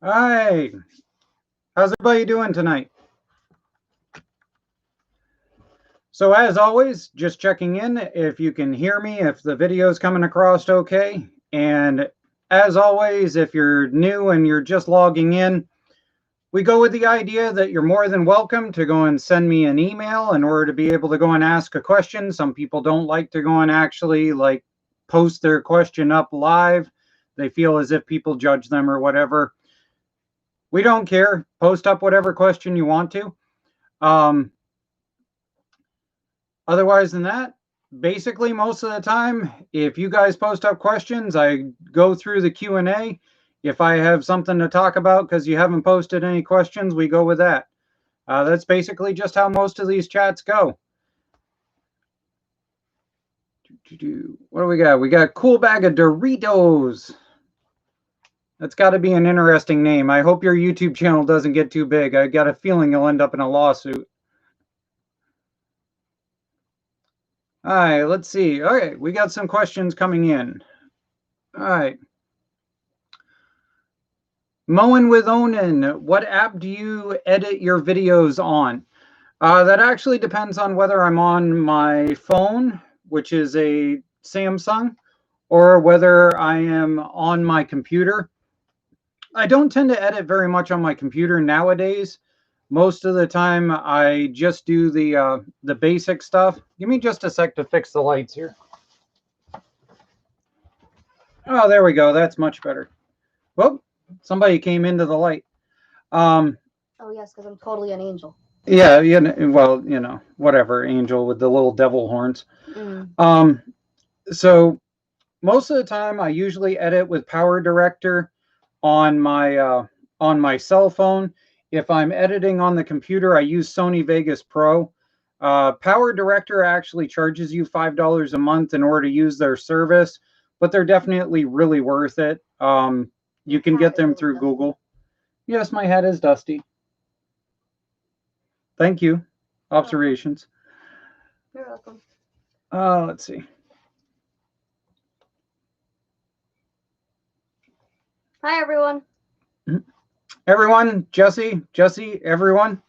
Hi, how's everybody doing tonight? So as always, just checking in if you can hear me, if the video is coming across okay. And as always, if you're new and you're just logging in, we go with the idea that you're more than welcome to go and send me an email in order to be able to go and ask a question. Some people don't like to go and actually post their question up live. They feel as if people judge them or whatever. We don't care. Post up whatever question you want to. Otherwise than that, basically most of the time, if you guys post up questions, I go through the Q&A. If I have something to talk about because you haven't posted any questions, we go with that. That's basically just how most of these chats go. What do we got? We got a cool bag of Doritos. That's got to be an interesting name. I hope your YouTube channel doesn't get too big. I got a feeling you'll end up in a lawsuit. All right, let's see. All right, we got some questions coming in. All right. Mowing with Onan, what app do you edit your videos on? That actually depends on whether I'm on my phone, which is a Samsung, or whether I am on my computer. I don't tend to edit very much on my computer nowadays. Most of the time, I just do the basic stuff. Give me just a sec to fix the lights here. Oh, there we go. That's much better. Well, somebody came into the light. Oh yes, because I'm totally an angel. Yeah, well, whatever, angel with the little devil horns. So most of the time, I usually edit with Power Director on my cell phone. If I'm editing on the computer, I use Sony Vegas Pro. Power Director actually charges you $5 a month in order to use their service, but they're definitely really worth it. You can get them through Google. Yes, my hat is dusty. Thank you. Observations. You're welcome. Let's see. Hi, everyone. Everyone, Jesse, everyone.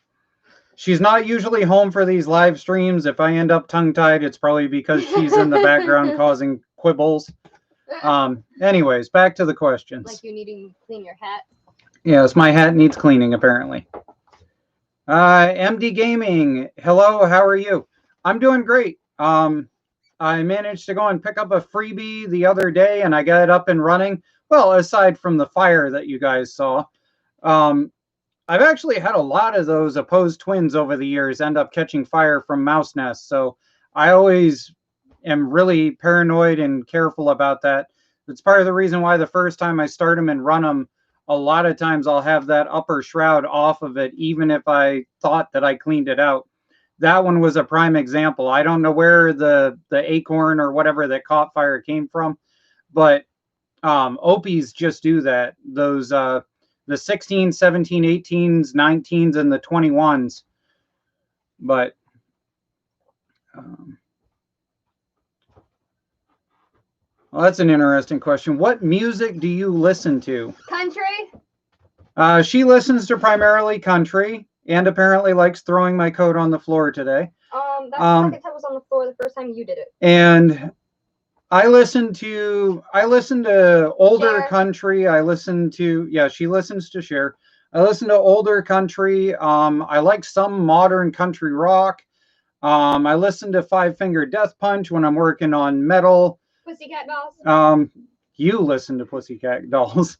She's not usually home for these live streams. If I end up tongue-tied, it's probably because she's in the background causing quibbles. Anyways, back to the questions. Like you needing to clean your hat. Yes, my hat needs cleaning, apparently. MD Gaming, hello, how are you? I'm doing great. I managed to go and pick up a freebie the other day, and I got it up and running. Well, aside from the fire that you guys saw. I've actually had a lot of those opposed twins over the years end up catching fire from mouse nests. So I always am really paranoid and careful about that. It's part of the reason why the first time I start them and run them, a lot of times I'll have that upper shroud off of it, even if I thought that I cleaned it out. That one was a prime example. I don't know where the acorn or whatever that caught fire came from, but Opies just do that. Those the 16s, 17, 18s, 19s, and the 21s. But well, that's an interesting question. What music do you listen to? Country. She listens to primarily country, and apparently likes throwing my coat on the floor today. That the second time was on the floor the first time you did it. And I listen to older Cher. country. I listen to she listens to Cher. I listen to older country. I like some modern country rock. I listen to Five Finger Death Punch when I'm working on metal. Pussycat Dolls. You listen to Pussycat Dolls.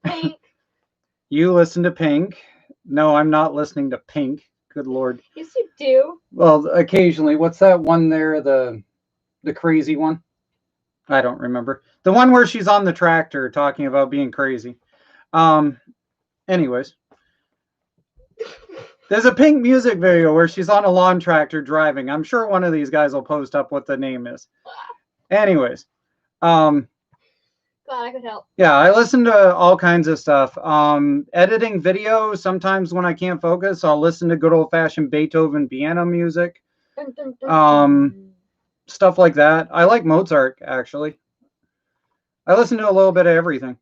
Pink. You listen to Pink. No, I'm not listening to Pink. Good Lord. Yes, you do. Well, occasionally. What's that one there? The crazy one? I don't remember. The one where she's on the tractor talking about being crazy. Anyways. There's a Pink music video where she's on a lawn tractor driving. I'm sure one of these guys will post up what the name is. Anyways. Glad I could help. Yeah, I listen to all kinds of stuff. Editing video, sometimes when I can't focus, I'll listen to good old-fashioned Beethoven piano music. Dun, dun, dun, dun. Stuff like that. I like Mozart, actually. I listen to a little bit of everything.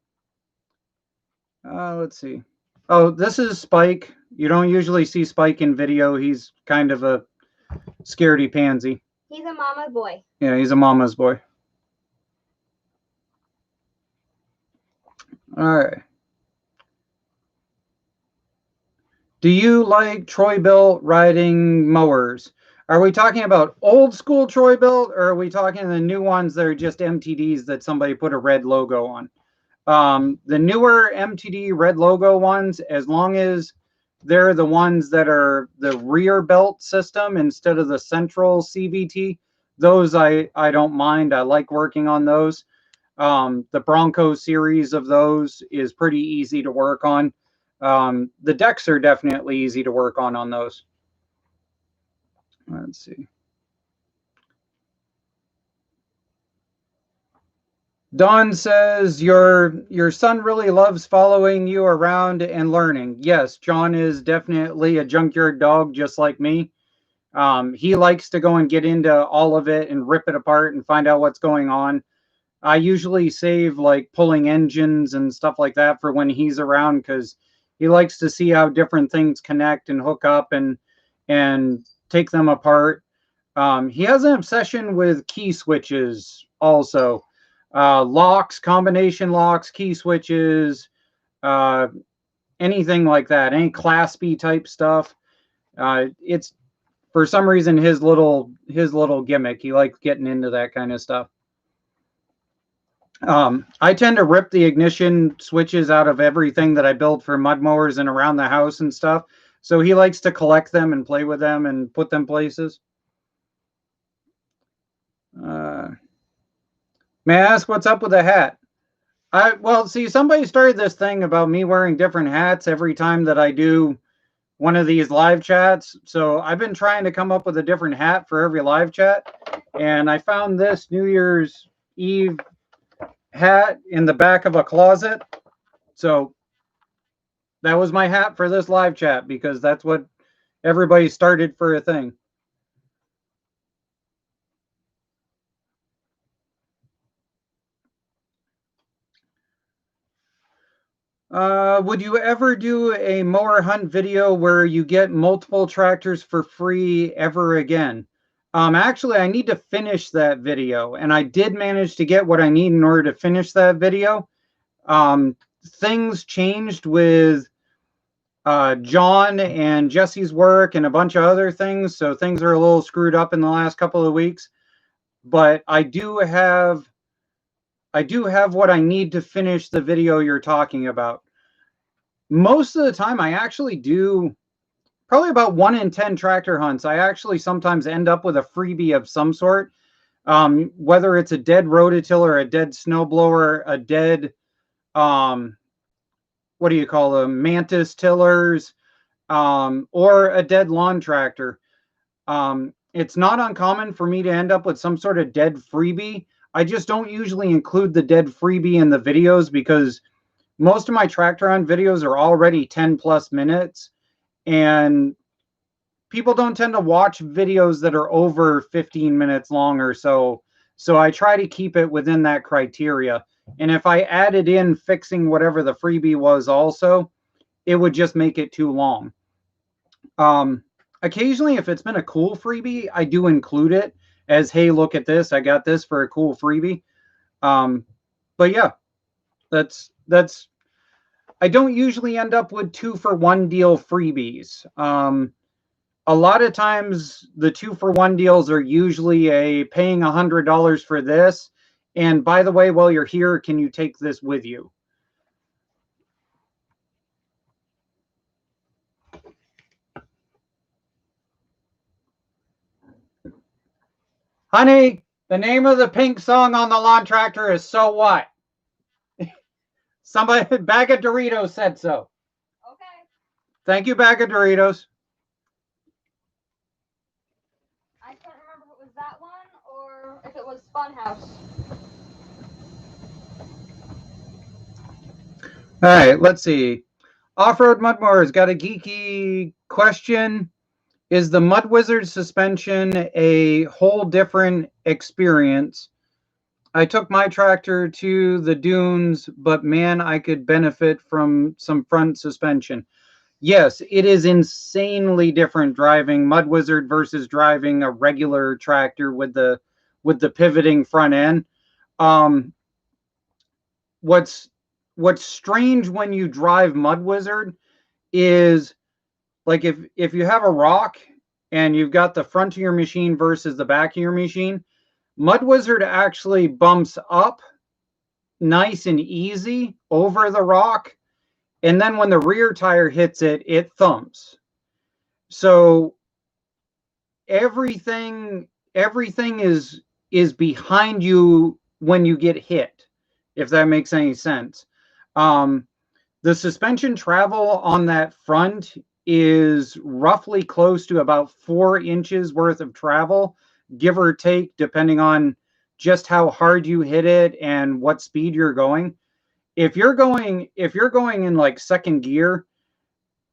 Let's see. Oh, this is Spike. You don't usually see Spike in video. He's kind of a scaredy pansy. He's a mama's boy. Yeah, he's a mama's boy. All right. Do you like Troy-Bilt riding mowers? Are we talking about old school Troy-Bilt, or are we talking the new ones that are just MTDs that somebody put a red logo on? The newer MTD red logo ones, as long as they're the ones that are the rear belt system instead of the central CVT, those I don't mind. I like working on those. The Bronco series of those is pretty easy to work on. The decks are definitely easy to work on those. Let's see. Don says your son really loves following you around and learning. Yes, John is definitely a junkyard dog just like me. He likes to go and get into all of it and rip it apart and find out what's going on. I usually save like pulling engines and stuff like that for when he's around, because he likes to see how different things connect and hook up and take them apart. He has an obsession with key switches also. Locks, combination locks, key switches, anything like that, any Class B type stuff. It's for some reason his little gimmick. He likes getting into that kind of stuff. I tend to rip the ignition switches out of everything that I build for mud mowers and around the house and stuff. So he likes to collect them and play with them and put them places. May I ask what's up with the hat? Well, see, somebody started this thing about me wearing different hats every time that I do one of these live chats. So I've been trying to come up with a different hat for every live chat. And I found this New Year's Eve hat in the back of a closet. So that was my hat for this live chat, because that's what everybody started for a thing. Would you ever do a mower hunt video where you get multiple tractors for free ever again? Actually, I need to finish that video, and I did manage to get what I need in order to finish that video. Things changed with John and Jesse's work and a bunch of other things, so things are a little screwed up in the last couple of weeks. But I do have what I need to finish the video you're talking about. Most of the time, I actually do probably about 1 in 10 tractor hunts. I actually sometimes end up with a freebie of some sort, whether it's a dead rototiller, a dead snowblower, a dead, what do you call them, mantis tillers, or a dead lawn tractor. It's not uncommon for me to end up with some sort of dead freebie. I just don't usually include the dead freebie in the videos, because most of my tractor hunt videos are already 10 plus minutes, and people don't tend to watch videos that are over 15 minutes long or so. So I try to keep it within that criteria. And if I added in fixing whatever the freebie was also, it would just make it too long. Occasionally, if it's been a cool freebie, I do include it as, hey, look at this, I got this for a cool freebie. But yeah, that's I don't usually end up with 2-for-1 deal freebies. A lot of times the 2-for-1 deals are usually a paying $100 for this, and by the way, while you're here, can you take this with you? Honey, the name of the pink song on the lawn tractor is So What? Somebody, Bag of Doritos said so. Okay. Thank you, Bag of Doritos. I can't remember if it was that one or if it was Funhouse. All right, let's see. Off-Road Mudmower's got a geeky question. Is the Mud Wizard suspension a whole different experience? I took my tractor to the dunes, but man, I could benefit from some front suspension. Yes, it is insanely different driving Mud Wizard versus driving a regular tractor with the pivoting front end. Um, what's what's strange when you drive Mud Wizard is like if you have a rock and you've got the front of your machine versus the back of your machine, Mud Wizard actually bumps up nice and easy over the rock, and then when the rear tire hits it, it thumps. So everything is behind you when you get hit, if that makes any sense. Um, the suspension travel on that front is roughly close to about 4 inches worth of travel, give or take, depending on just how hard you hit it and what speed you're going. If you're going in like second gear,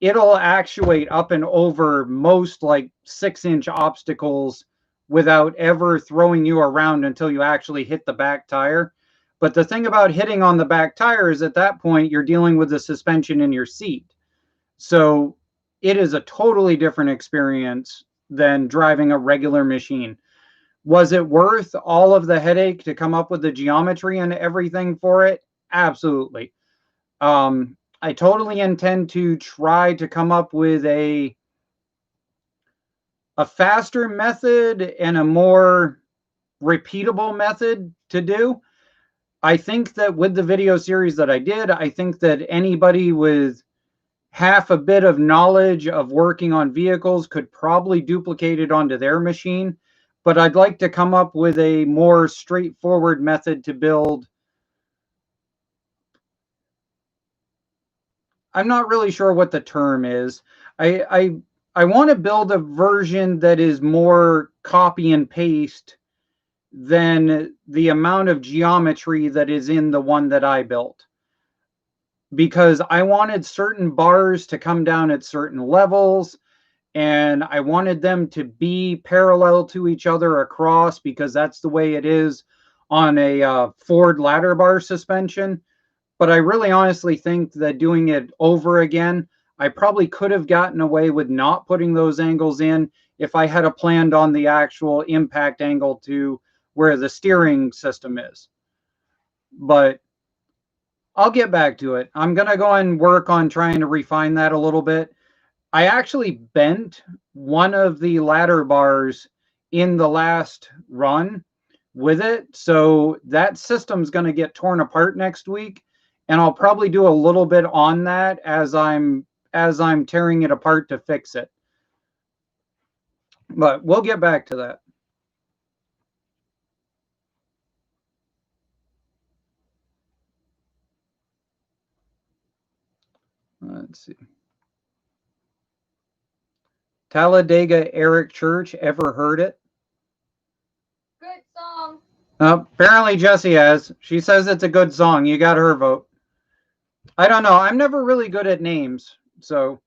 it'll actuate up and over most like 6-inch obstacles without ever throwing you around until you actually hit the back tire. But the thing about hitting on the back tire is at that point you're dealing with the suspension in your seat. So it is a totally different experience than driving a regular machine. Was it worth all of the headache to come up with the geometry and everything for it? Absolutely. I totally intend to try to come up with a faster method and a more repeatable method to do. I think that with the video series that I did, I think that anybody with half a bit of knowledge of working on vehicles could probably duplicate it onto their machine. But I'd like to come up with a more straightforward method to build. I'm not really sure what the term is. I want to build a version that is more copy and paste than the amount of geometry that is in the one that I built. Because I wanted certain bars to come down at certain levels, and I wanted them to be parallel to each other across, because that's the way it is on a Ford ladder bar suspension. But I really honestly think that doing it over again, I probably could have gotten away with not putting those angles in if I had a planned on the actual impact angle to where the steering system is. But I'll get back to it. I'm going to go and work on trying to refine that a little bit. I actually bent one of the ladder bars in the last run with it. So that system's going to get torn apart next week. And I'll probably do a little bit on that as I'm tearing it apart to fix it. But we'll get back to that. Let's see. Talladega Eric Church, ever heard it? Good song. Apparently Jessie has. She says it's a good song. You got her vote. I don't know. I'm never really good at names. So,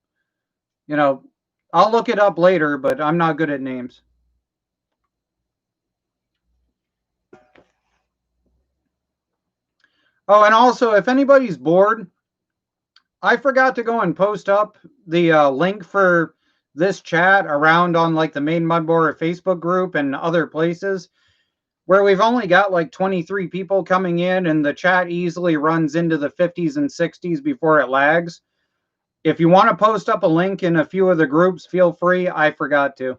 you know, I'll look it up later, but I'm not good at names. Oh, and also, if anybody's bored, I forgot to go and post up the link for this chat around on like the Maine Mudboarder Facebook group and other places where we've only got like 23 people coming in, and the chat easily runs into the 50s and 60s before it lags. If you want to post up a link in a few of the groups, feel free. I forgot to.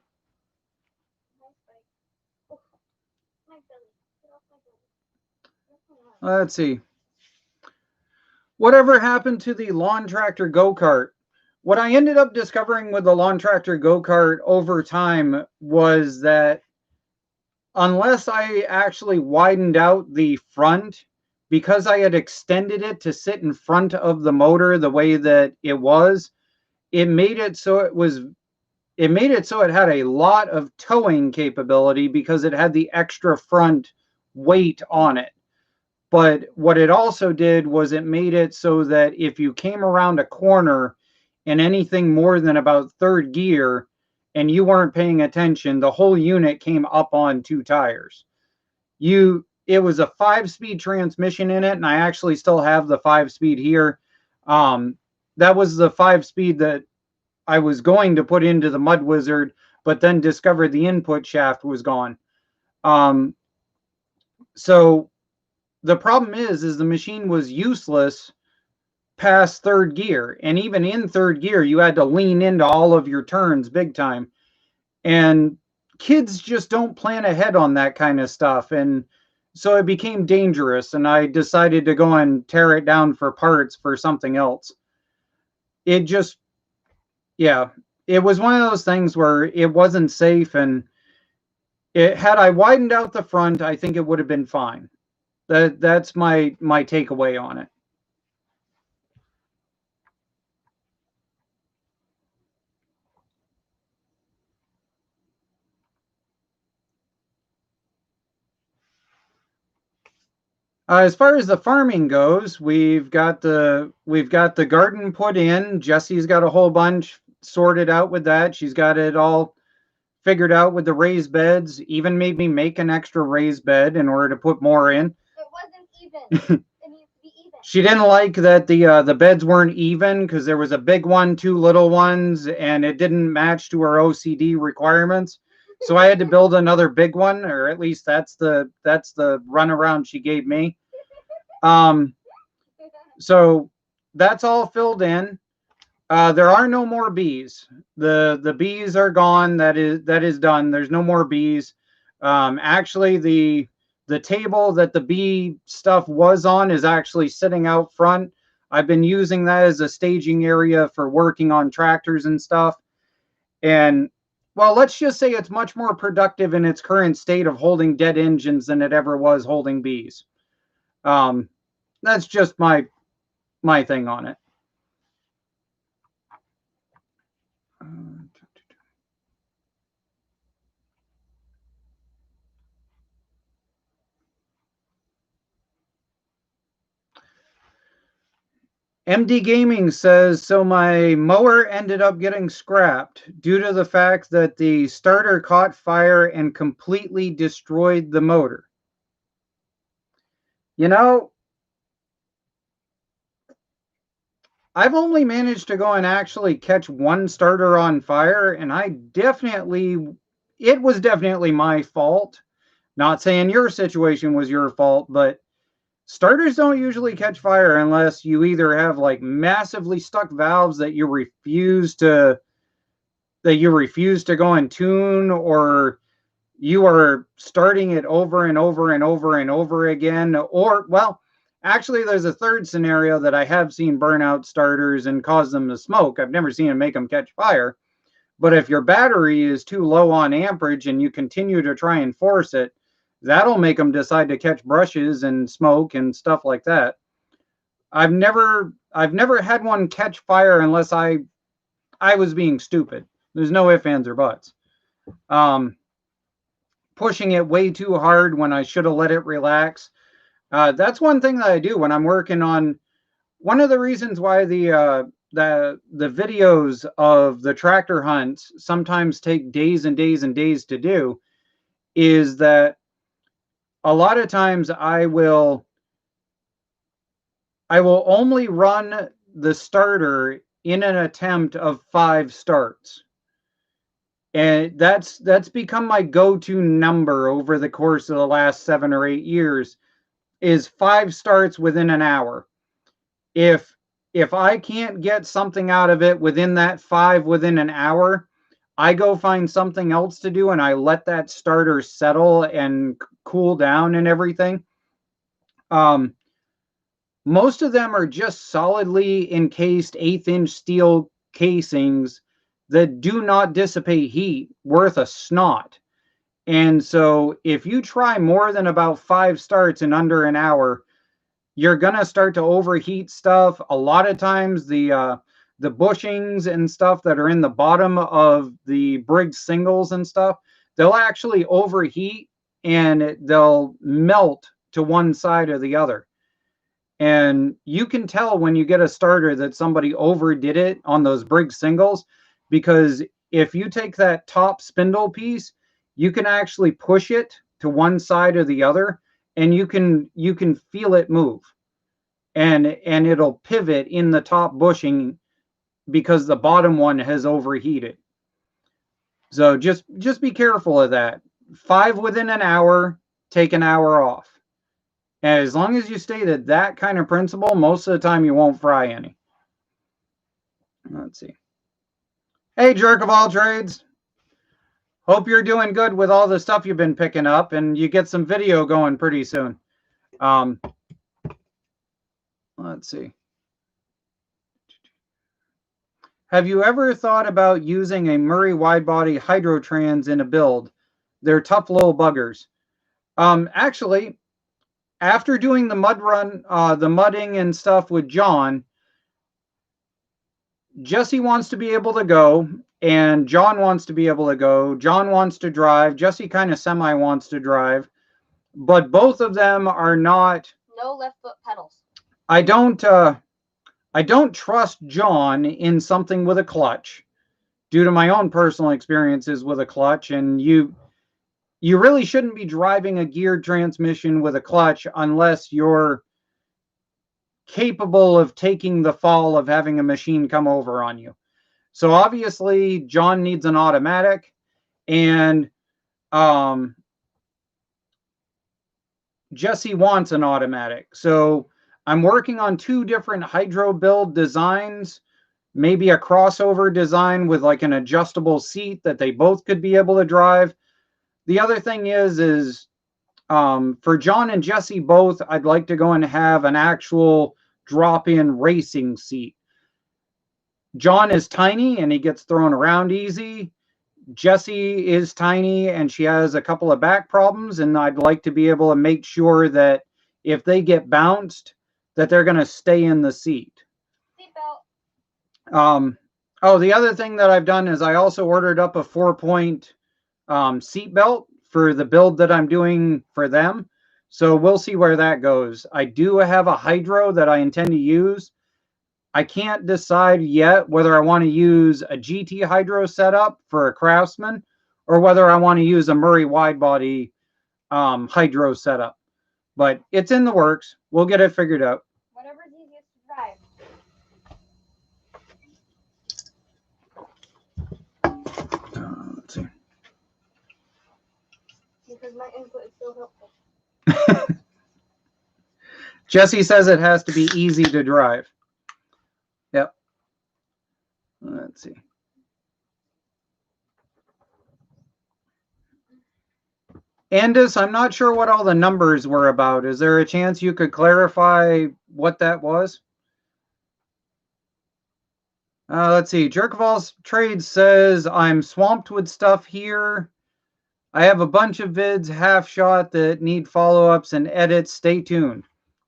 Let's see. Whatever happened to the lawn tractor go-kart? What I ended up discovering with the lawn tractor go-kart over time was that unless I actually widened out the front, because I had extended it to sit in front of the motor the way that it was, it made it so it had a lot of towing capability because it had the extra front weight on it. But what it also did was it made it so that if you came around a corner in anything more than about third gear and you weren't paying attention, the whole unit came up on 2 tires. You it was a 5-speed transmission in it, and I actually still have the 5-speed here. That was the 5-speed that I was going to put into the Mud Wizard, but then discovered the input shaft was gone. So the problem is the machine was useless past third gear. And even in third gear, you had to lean into all of your turns big time. And kids just don't plan ahead on that kind of stuff. And so it became dangerous. And I decided to go and tear it down for parts for something else. It just, yeah, it was one of those things where it wasn't safe. And had I widened out the front, I think it would have been fine. That's my takeaway on it. As far as the farming goes, we've got the garden put in. Jesse's got a whole bunch sorted out with that. She's got it all figured out with the raised beds. Even made me make an extra raised bed in order to put more in. It wasn't even. It needs to be even. She didn't like that the beds weren't even because there was a big one, 2 little ones, and it didn't match to her OCD requirements. So I had to build another big one, or at least that's the runaround she gave me. So that's all filled in. There are no more bees. The bees are gone. That is done. There's no more bees. Actually, the table that the bee stuff was on is actually sitting out front. I've been using that as a staging area for working on tractors and stuff. And well, let's just say it's much more productive in its current state of holding dead engines than it ever was holding bees. That's just my thing on it. MD Gaming says, so my mower ended up getting scrapped due to the fact that the starter caught fire and completely destroyed the motor. You know, I've only managed to go and actually catch one starter on fire, and it was definitely my fault. Not saying your situation was your fault, but starters don't usually catch fire unless you either have like massively stuck valves that you refuse to go and tune, or you are starting it over and over and over and over again. Or, well, actually, there's a third scenario that I have seen burn out starters and cause them to smoke. I've never seen it make them catch fire. But if your battery is too low on amperage and you continue to try and force it, that'll make them decide to catch brushes and smoke and stuff like that. I've never had one catch fire unless I was being stupid. There's no ifs, ands, or buts. Pushing it way too hard when I should have let it relax. That's one thing that I do when I'm working on. One of the reasons why the videos of the tractor hunts sometimes take days and days and days to do is that a lot of times I will only run the starter in an attempt of 5 starts. And that's become my go-to number over the course of the last 7 or 8 years is 5 starts within an hour. If I can't get something out of it within that 5 within an hour, I go find something else to do and I let that starter settle and cool down and everything. Most of them are just solidly encased 1/8-inch steel casings that do not dissipate heat worth a snot. And so if you try more than about 5 starts in under an hour, you're going to start to overheat stuff. A lot of times the bushings and stuff that are in the bottom of the Briggs singles and stuff, they'll actually overheat and they'll melt to one side or the other. And you can tell when you get a starter that somebody overdid it on those Briggs singles, because if you take that top spindle piece, you can actually push it to one side or the other, and you can feel it move, and it'll pivot in the top bushing because the bottom one has overheated. So just be careful of that. 5 within an hour, take an hour off. And as long as you stay to that kind of principle, most of the time you won't fry any. Let's see. Hey, jerk of all trades. Hope you're doing good with all the stuff you've been picking up, and you get some video going pretty soon. Let's see. Have you ever thought about using a Murray wide-body Hydrotrans in a build? They're tough little buggers. Actually, after doing the mud run, the mudding and stuff with John, Jesse wants to be able to go, and John wants to be able to go. John wants to drive. Jesse kind of semi wants to drive, but both of them are not. No left foot pedals. I don't trust John in something with a clutch, due to my own personal experiences with a clutch, and you really shouldn't be driving a geared transmission with a clutch unless you're capable of taking the fall of having a machine come over on you. So obviously John needs an automatic, and Jesse wants an automatic. So I'm working on 2 different hydro build designs, maybe a crossover design with like an adjustable seat that they both could be able to drive. The other thing is for John and Jesse both, I'd like to go and have an actual drop-in racing seat. John is tiny and he gets thrown around easy. Jesse is tiny and she has a couple of back problems, and I'd like to be able to make sure that if they get bounced, that they're going to stay in the seat. Seatbelt. Oh, the other thing that I've done is I also ordered up a 4-point seat belt for the build that I'm doing for them. So we'll see where that goes. I do have a hydro that I intend to use. I can't decide yet whether I want to use a GT hydro setup for a Craftsman or whether I want to use a Murray wide body hydro setup. But it's in the works. We'll get it figured out. Whatever's easiest to drive. Let's see. Because my input is so helpful. Jesse says it has to be easy to drive. Yep. Let's see. Andis, I'm not sure what all the numbers were about. Is there a chance you could clarify what that was? Let's see. Jerk of all trades says, I'm swamped with stuff here. I have a bunch of vids half shot that need follow-ups and edits. Stay tuned.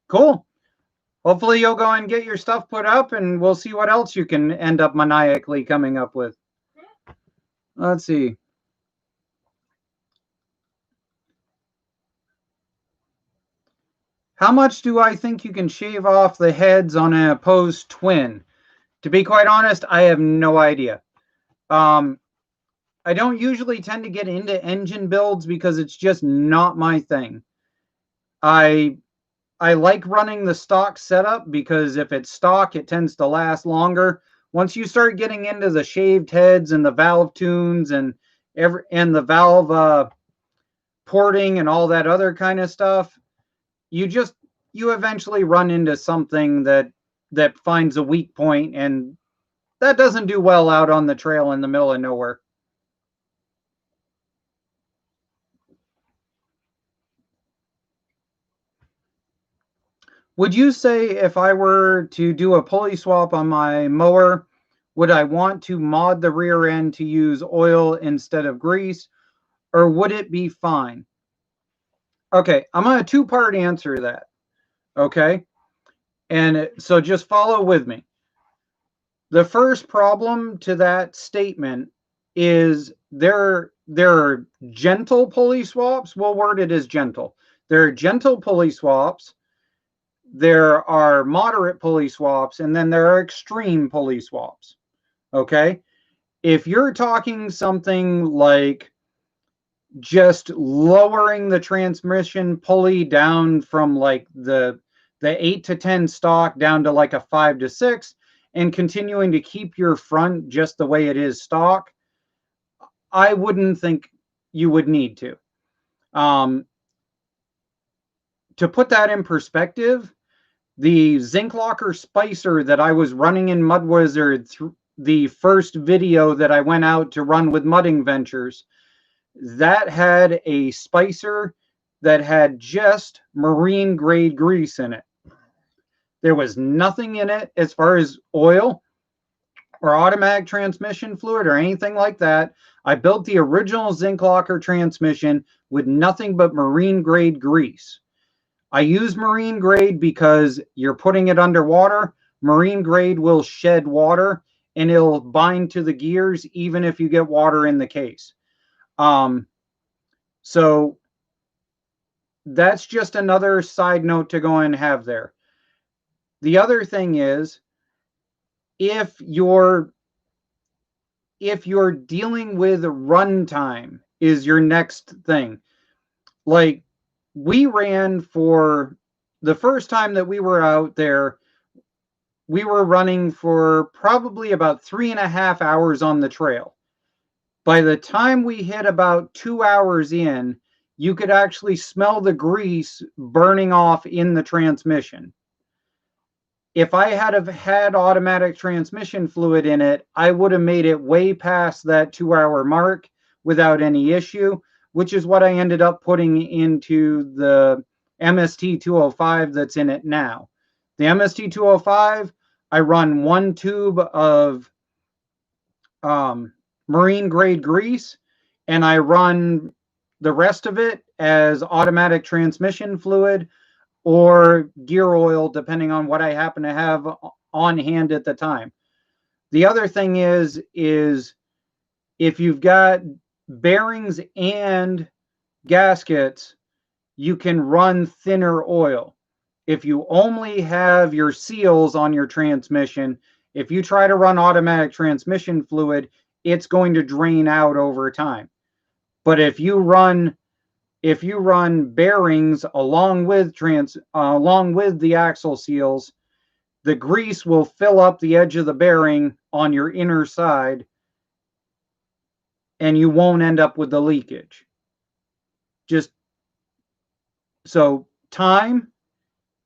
Cool. Hopefully you'll go and get your stuff put up, and we'll see what else you can end up maniacally coming up with. Let's see. How much do I think you can shave off the heads on an opposed twin? To be quite honest, I have no idea. I don't usually tend to get into engine builds because it's just not my thing. I like running the stock setup because if it's stock, it tends to last longer. Once you start getting into the shaved heads and the valve tunes and the valve porting and all that other kind of stuff, you eventually run into something that finds a weak point, and that doesn't do well out on the trail in the middle of nowhere. Would you say if I were to do a pulley swap on my mower, would I want to mod the rear end to use oil instead of grease, or would it be fine? Okay, I'm going to 2-part answer that. Okay, and so just follow with me. The first problem to that statement is there are gentle pulley swaps. We'll word it as gentle. There are gentle pulley swaps. There are moderate pulley swaps, and then there are extreme pulley swaps. Okay? If you're talking something like just lowering the transmission pulley down from like the 8 to 10 stock down to like a 5 to 6 and continuing to keep your front just the way it is stock, I wouldn't think you would need to. To put that in perspective, the zinc locker spicer that I was running in Mud Wizard, the first video that I went out to run with Mudding Ventures, that had a spicer that had just marine grade grease in it. There was nothing in it as far as oil or automatic transmission fluid or anything like that. I built the original zinc locker transmission with nothing but marine grade grease. I use marine grade because you're putting it underwater. Marine grade will shed water and it'll bind to the gears even if you get water in the case. So that's just another side note to go and have there. The other thing is, if you're dealing with runtime is your next thing. Like, we ran for the first time that we were out there, we were running for probably about 3.5 hours on the trail. By the time we hit about 2 hours in, you could actually smell the grease burning off in the transmission. If I had have had automatic transmission fluid in it, I would have made it way past that 2-hour mark without any issue, which is what I ended up putting into the MST 205 that's in it now. The MST 205, I run 1 tube of marine grade grease, and I run the rest of it as automatic transmission fluid or gear oil, depending on what I happen to have on hand at the time. The other thing is if you've got bearings and gaskets, you can run thinner oil. If you only have your seals on your transmission, if you try to run automatic transmission fluid, it's going to drain out over time. But if you run bearings along with the axle seals, the grease will fill up the edge of the bearing on your inner side and you won't end up with the leakage. Just so time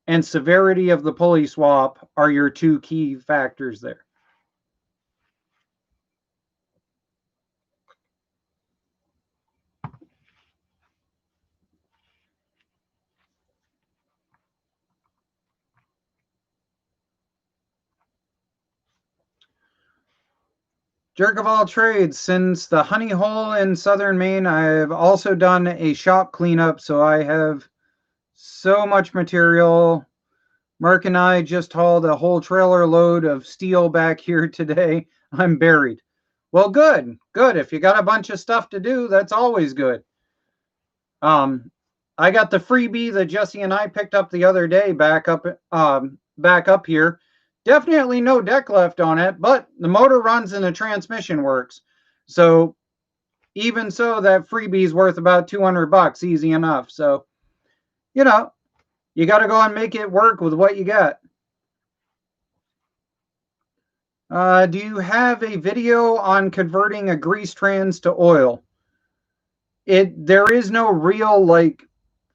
and severity of the pulley swap are your two key factors there. Jerk of all trades, since the honey hole in southern Maine, I've also done a shop cleanup, so I have so much material. Mark and I just hauled a whole trailer load of steel back here today. I'm buried. Well, good. If you got a bunch of stuff to do, that's always good. I got the freebie that Jesse and I picked up the other day back up here. Definitely no deck left on it, but the motor runs and the transmission works. So even so, that freebie is worth about $200, easy enough. So, you know, you got to go and make it work with what you got. Do you have a video on converting a grease trans to oil? There is no real like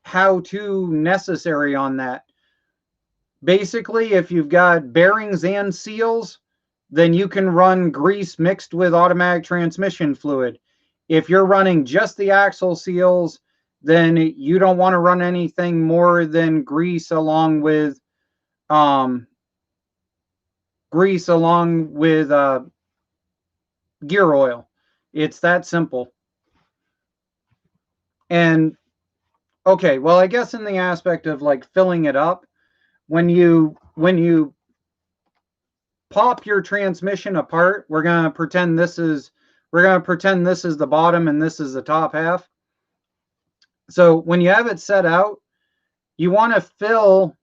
how-to necessary on that. Basically, if you've got bearings and seals, then you can run grease mixed with automatic transmission fluid. If you're running just the axle seals, then you don't want to run anything more than grease along with gear oil. It's that simple. And okay, well, I guess in the aspect of like filling it up, when you pop your transmission apart, we're going to pretend this is the bottom and this is the top half. So when you have it set out, you want to fill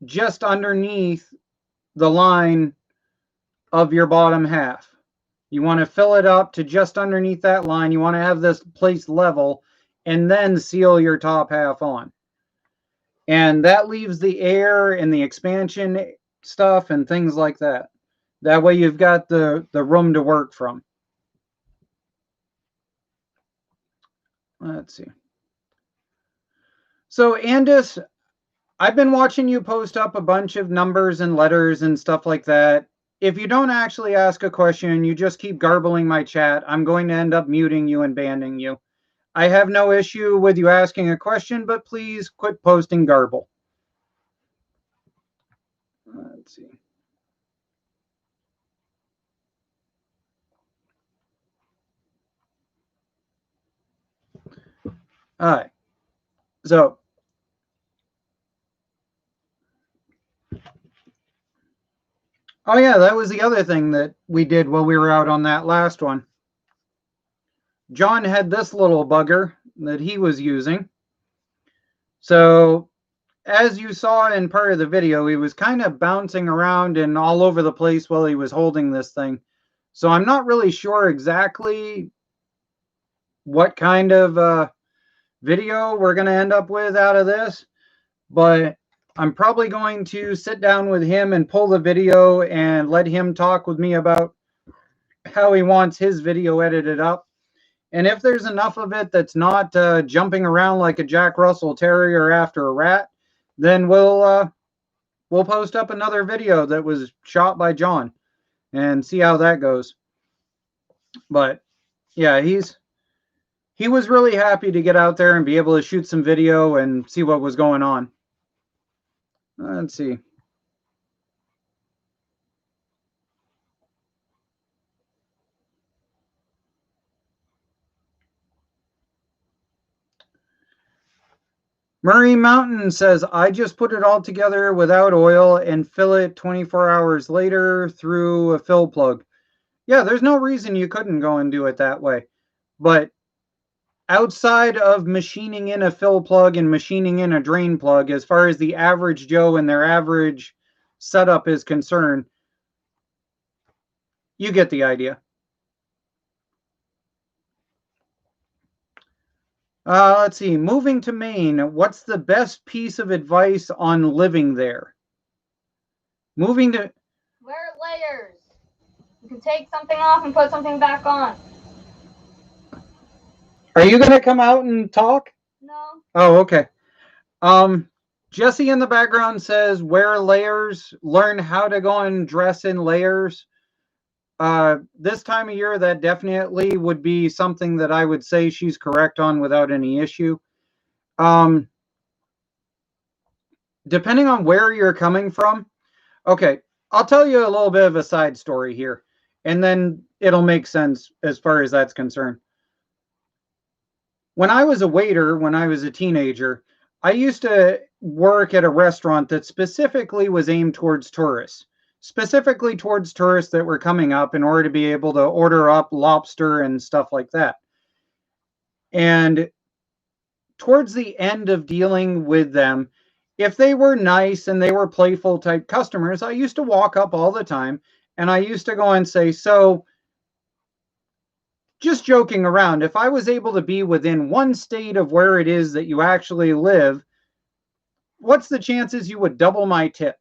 just underneath the line of your bottom half. You want to fill it up to just underneath that line. You want to have this place level. and then seal your top half on. And that leaves the air and the expansion stuff and things like that. That way you've got the room to work from. Let's see. So Andis, I've been watching you post up a bunch of numbers and letters and stuff like that. If you don't actually ask a question, you just keep garbling my chat, I'm going to end up muting you and banning you. I have no issue with you asking a question, but please quit posting garble. Let's see. All right. So, oh yeah, that was the other thing that we did while we were out on that last one. John had this little bugger that he was using. So, as you saw in part of the video, he was kind of bouncing around and all over the place while he was holding this thing. So I'm not really sure exactly what kind of video we're going to end up with out of this, but I'm probably going to sit down with him and pull the video and let him talk with me about how he wants his video edited up. And if there's enough of it that's not jumping around like a Jack Russell Terrier after a rat, then we'll post up another video that was shot by John and see how that goes. But yeah, he was really happy to get out there and be able to shoot some video and see what was going on. Let's see. Murray Mountain says, I just put it all together without oil and fill it 24 hours later through a fill plug. Yeah, there's no reason you couldn't go and do it that way. But outside of machining in a fill plug and machining in a drain plug, as far as the average Joe and their average setup is concerned, you get the idea. Let's see. Moving to Maine, what's the best piece of advice on living there? Moving to... Wear layers. You can take something off and put something back on. Are you going to come out and talk? No. Oh, okay. Jesse in the background says, wear layers, learn how to go and dress in layers. This time of year, that definitely would be something that I would say she's correct on without any issue. Depending on where you're coming from. Okay, I'll tell you a little bit of a side story here, and then it'll make sense as far as that's concerned. When I was a waiter, when I was a teenager, I used to work at a restaurant that specifically was aimed towards tourists. Specifically towards tourists that were coming up in order to be able to order up lobster and stuff like that. And towards the end of dealing with them, if they were nice and they were playful type customers, I used to walk up all the time and I used to go and say, so just joking around, if I was able to be within one state of where it is that you actually live, what's the chances you would double my tip?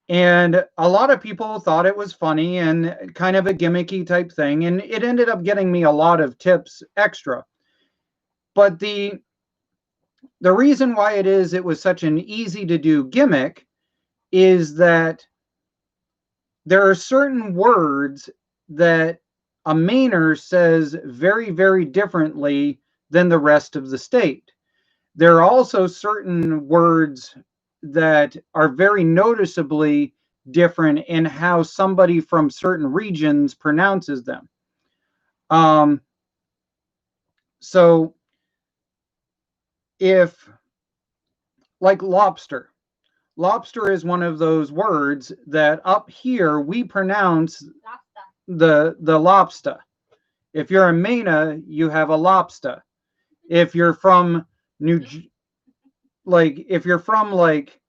And a lot of people thought it was funny and kind of a gimmicky type thing. And it ended up getting me a lot of tips extra. But the reason why it was such an easy to do gimmick is that there are certain words that a Mainer says very, very differently than the rest of the state. There are also certain words that are very noticeably different in how somebody from certain regions pronounces them. So if, like lobster is one of those words that up here we pronounce the lobster. If you're a Maine, you have a lobster. If you're from if you're from like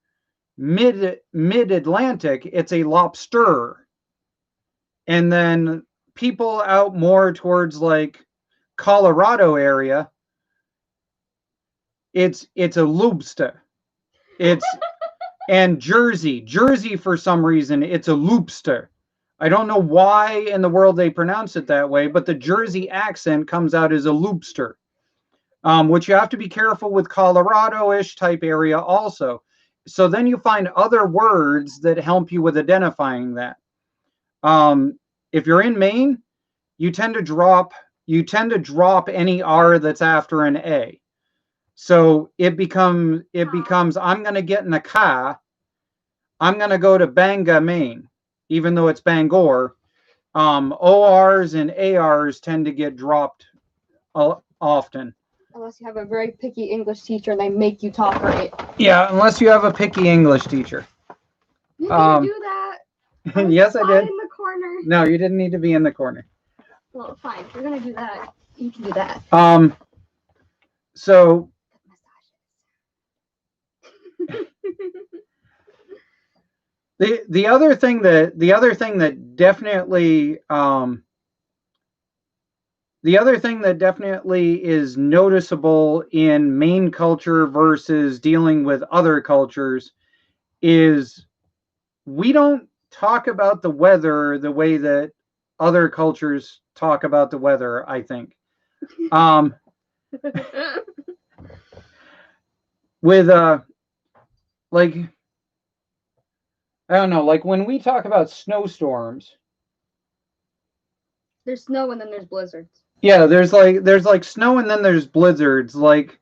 mid-Atlantic, it's a lobster. And then people out more towards like Colorado area, It's a loobster. It's and Jersey for some reason it's a loopster. I don't know why in the world they pronounce it that way, but the Jersey accent comes out as a loopster, which you have to be careful with Colorado-ish type area also. So then you find other words that help you with identifying that. If you're in Maine, you tend to drop any R that's after an A. So it becomes I'm going to get in a car. I'm going to go to Bangor, Maine, even though it's Bangor. ORs and ARs tend to get dropped often. Unless you have a very picky English teacher and they make you talk right. Yeah, unless you have a picky English teacher. You didn't do that. Yes, I did. In the corner. No, you didn't need to be in the corner. Well, fine. If you're gonna do that, you can do that. So the other thing that definitely is noticeable in Maine culture versus dealing with other cultures is we don't talk about the weather the way that other cultures talk about the weather, I think. With like I don't know, like when we talk about snowstorms, there's snow and then there's blizzards. Yeah, there's like snow and then there's blizzards. Like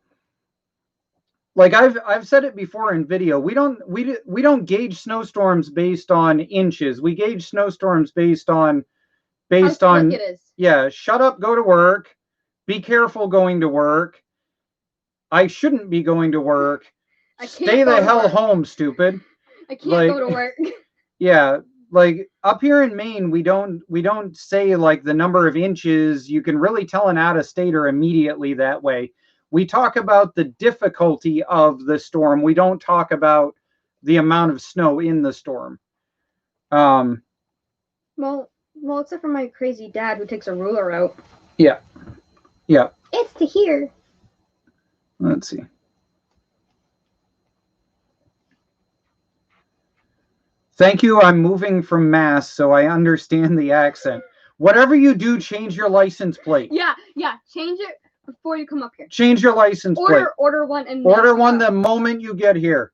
I've said it before in video. We don't gauge snowstorms based on inches. We gauge snowstorms based on How slick it is. Yeah, shut up, go to work. Be careful going to work. I shouldn't be going to work. Stay the hell home, stupid. I can't go to work. Yeah, like up here in Maine, we don't say like the number of inches. You can really tell an out-of-stater immediately that way. We talk about the difficulty of the storm. We don't talk about the amount of snow in the storm. Well, except for my crazy dad who takes a ruler out. Yeah. Yeah. It's to here. Let's see. Thank you. I'm moving from Mass, so I understand the accent. Whatever you do, change your license plate. Yeah. Change it before you come up here. Change your license plate. Order one and order one the moment you get here.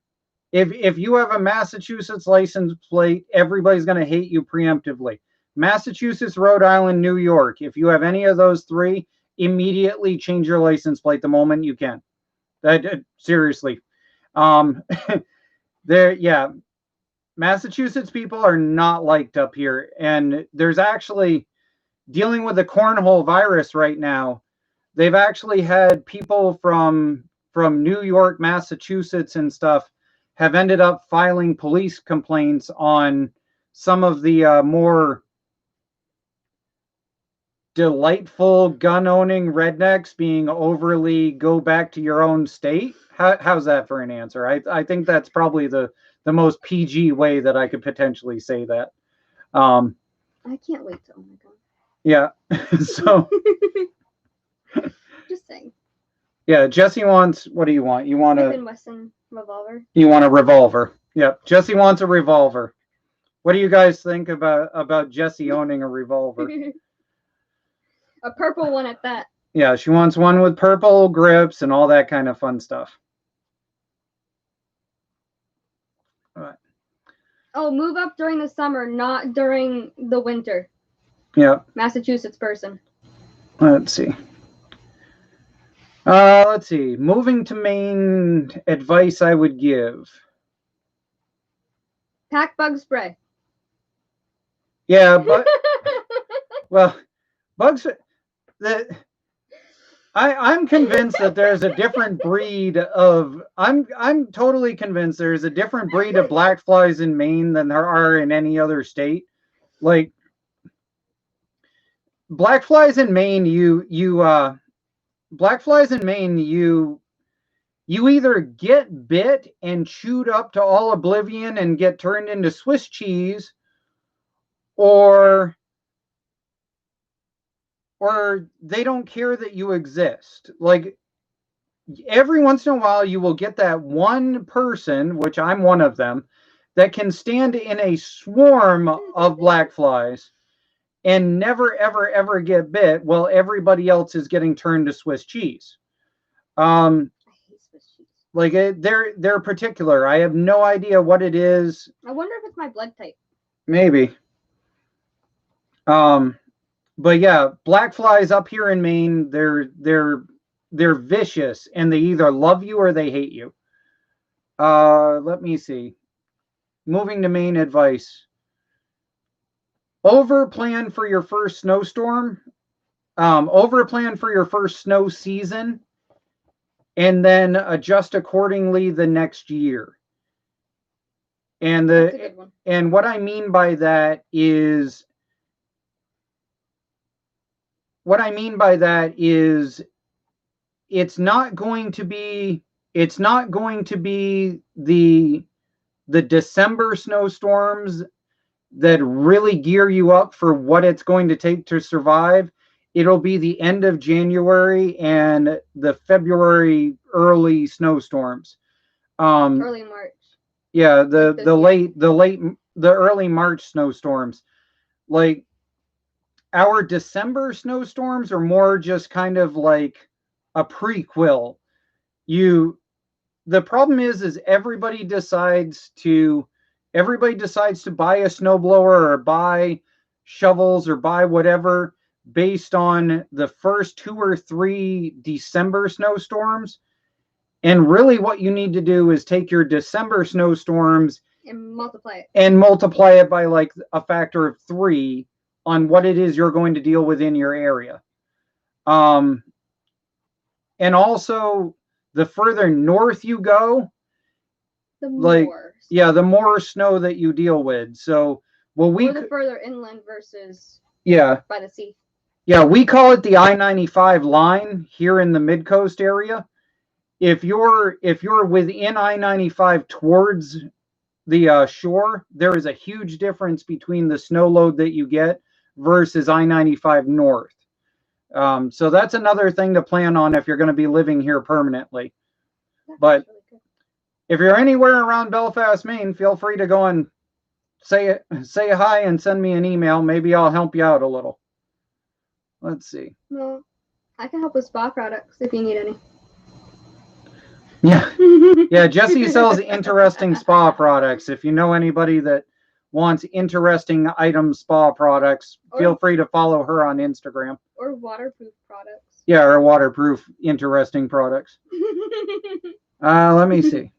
If you have a Massachusetts license plate, everybody's going to hate you preemptively. Massachusetts, Rhode Island, New York. If you have any of those three, immediately change your license plate the moment you can. Seriously. Yeah. Massachusetts people are not liked up here, and there's actually dealing with the cornhole virus right now. They've actually had people from New York, Massachusetts, and stuff have ended up filing police complaints on some of the more delightful gun-owning rednecks being overly go back to your own state. How's that for an answer? I think that's probably the most PG way that I could potentially say that. I can't wait to own a gun. Yeah. So just saying. Yeah, Jesse wants, what do you want? You want a Wesson revolver? You want a revolver. Yep. Jesse wants a revolver. What do you guys think about Jesse owning a revolver? A purple one at that. Yeah, she wants one with purple grips and all that kind of fun stuff. All right. Oh, move up during the summer, not during the winter. Yeah. Massachusetts person. Let's see. Let's see. Moving to Maine, advice I would give. Pack bug spray. Yeah, but well, bugs. I'm convinced that there's a different breed of. I'm totally convinced there's a different breed of black flies in Maine than there are in any other state. Like black flies in Maine, you either get bit and chewed up to all oblivion and get turned into Swiss cheese, or they don't care that you exist. Like every once in a while you will get that one person, which I'm one of them, that can stand in a swarm of black flies and never, ever, ever get bit while everybody else is getting turned to Swiss cheese. I hate Swiss cheese. Like they're particular. I have no idea what it is. I wonder if it's my blood type. Maybe. But yeah, black flies up here in Maine, they're vicious and they either love you or they hate you. Let me see. Moving to Maine advice. Over plan for your first snowstorm. Over plan for your first snow season, and then adjust accordingly the next year. And That's a good one. and what I mean by that is it's not going to be the December snowstorms that really gear you up for what it's going to take to survive. It'll be the end of January and the February early snowstorms. Early March. Yeah, the early March snowstorms. Like our December snowstorms are more just kind of like a prequel. The problem is everybody decides to buy a snowblower or buy shovels or buy whatever based on the first 2 or 3 December snowstorms. And really what you need to do is take your December snowstorms and multiply it by like a factor of 3 on what it is you're going to deal with in your area. And also the further north you go, the more snow that you deal with. So, the further inland versus by the sea. Yeah, we call it the I-95 line here in the Mid-Coast area. If you're within I-95 towards the shore, there is a huge difference between the snow load that you get versus I-95 north. So that's another thing to plan on if you're going to be living here permanently. But if you're anywhere around Belfast, Maine, feel free to go and say hi and send me an email. Maybe I'll help you out a little. Let's see. Well, I can help with spa products if you need any. Yeah. Yeah, Jessie sells interesting spa products. If you know anybody that wants interesting item spa products, feel free to follow her on Instagram. Or waterproof products. Yeah, or waterproof interesting products. Let me see.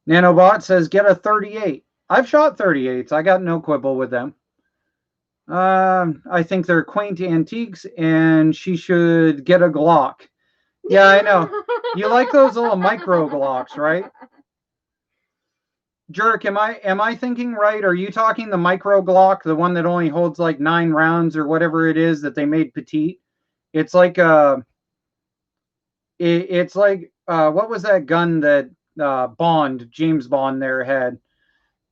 Nanobot says get a 38. I've shot 38s. I got no quibble with them. I think they're quaint antiques, and she should get a Glock. Yeah, I know. You like those little micro Glocks, right? Jerk, am I thinking right? Are you talking the micro Glock, the one that only holds like 9 rounds or whatever it is that they made petite? It's like what was that gun that James Bond there had?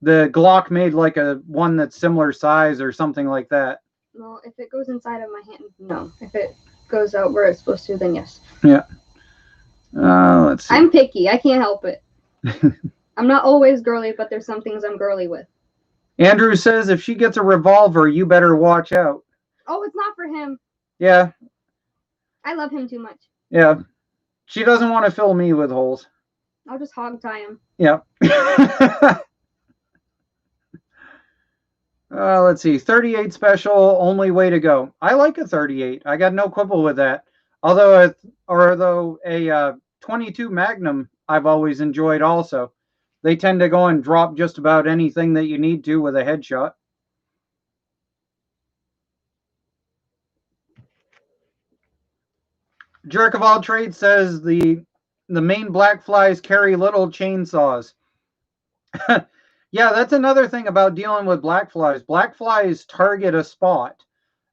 The Glock made like a one that's similar size or something like that. Well, if it goes inside of my hand, no. If it goes out where it's supposed to, then yes. Yeah. Let's see. I'm picky. I can't help it. I'm not always girly, but there's some things I'm girly with. Andrew says if she gets a revolver, you better watch out. Oh, it's not for him. Yeah. I love him too much. Yeah. She doesn't want to fill me with holes. I'll just hog tie him. Yeah. Let's see. 38 special, only way to go. I like a 38. I got no quibble with that. Although a 22 Magnum I've always enjoyed also. They tend to go and drop just about anything that you need to with a headshot. Jerk of all trades says the Maine black flies carry little chainsaws. Yeah, that's another thing about dealing with black flies. Black flies target a spot.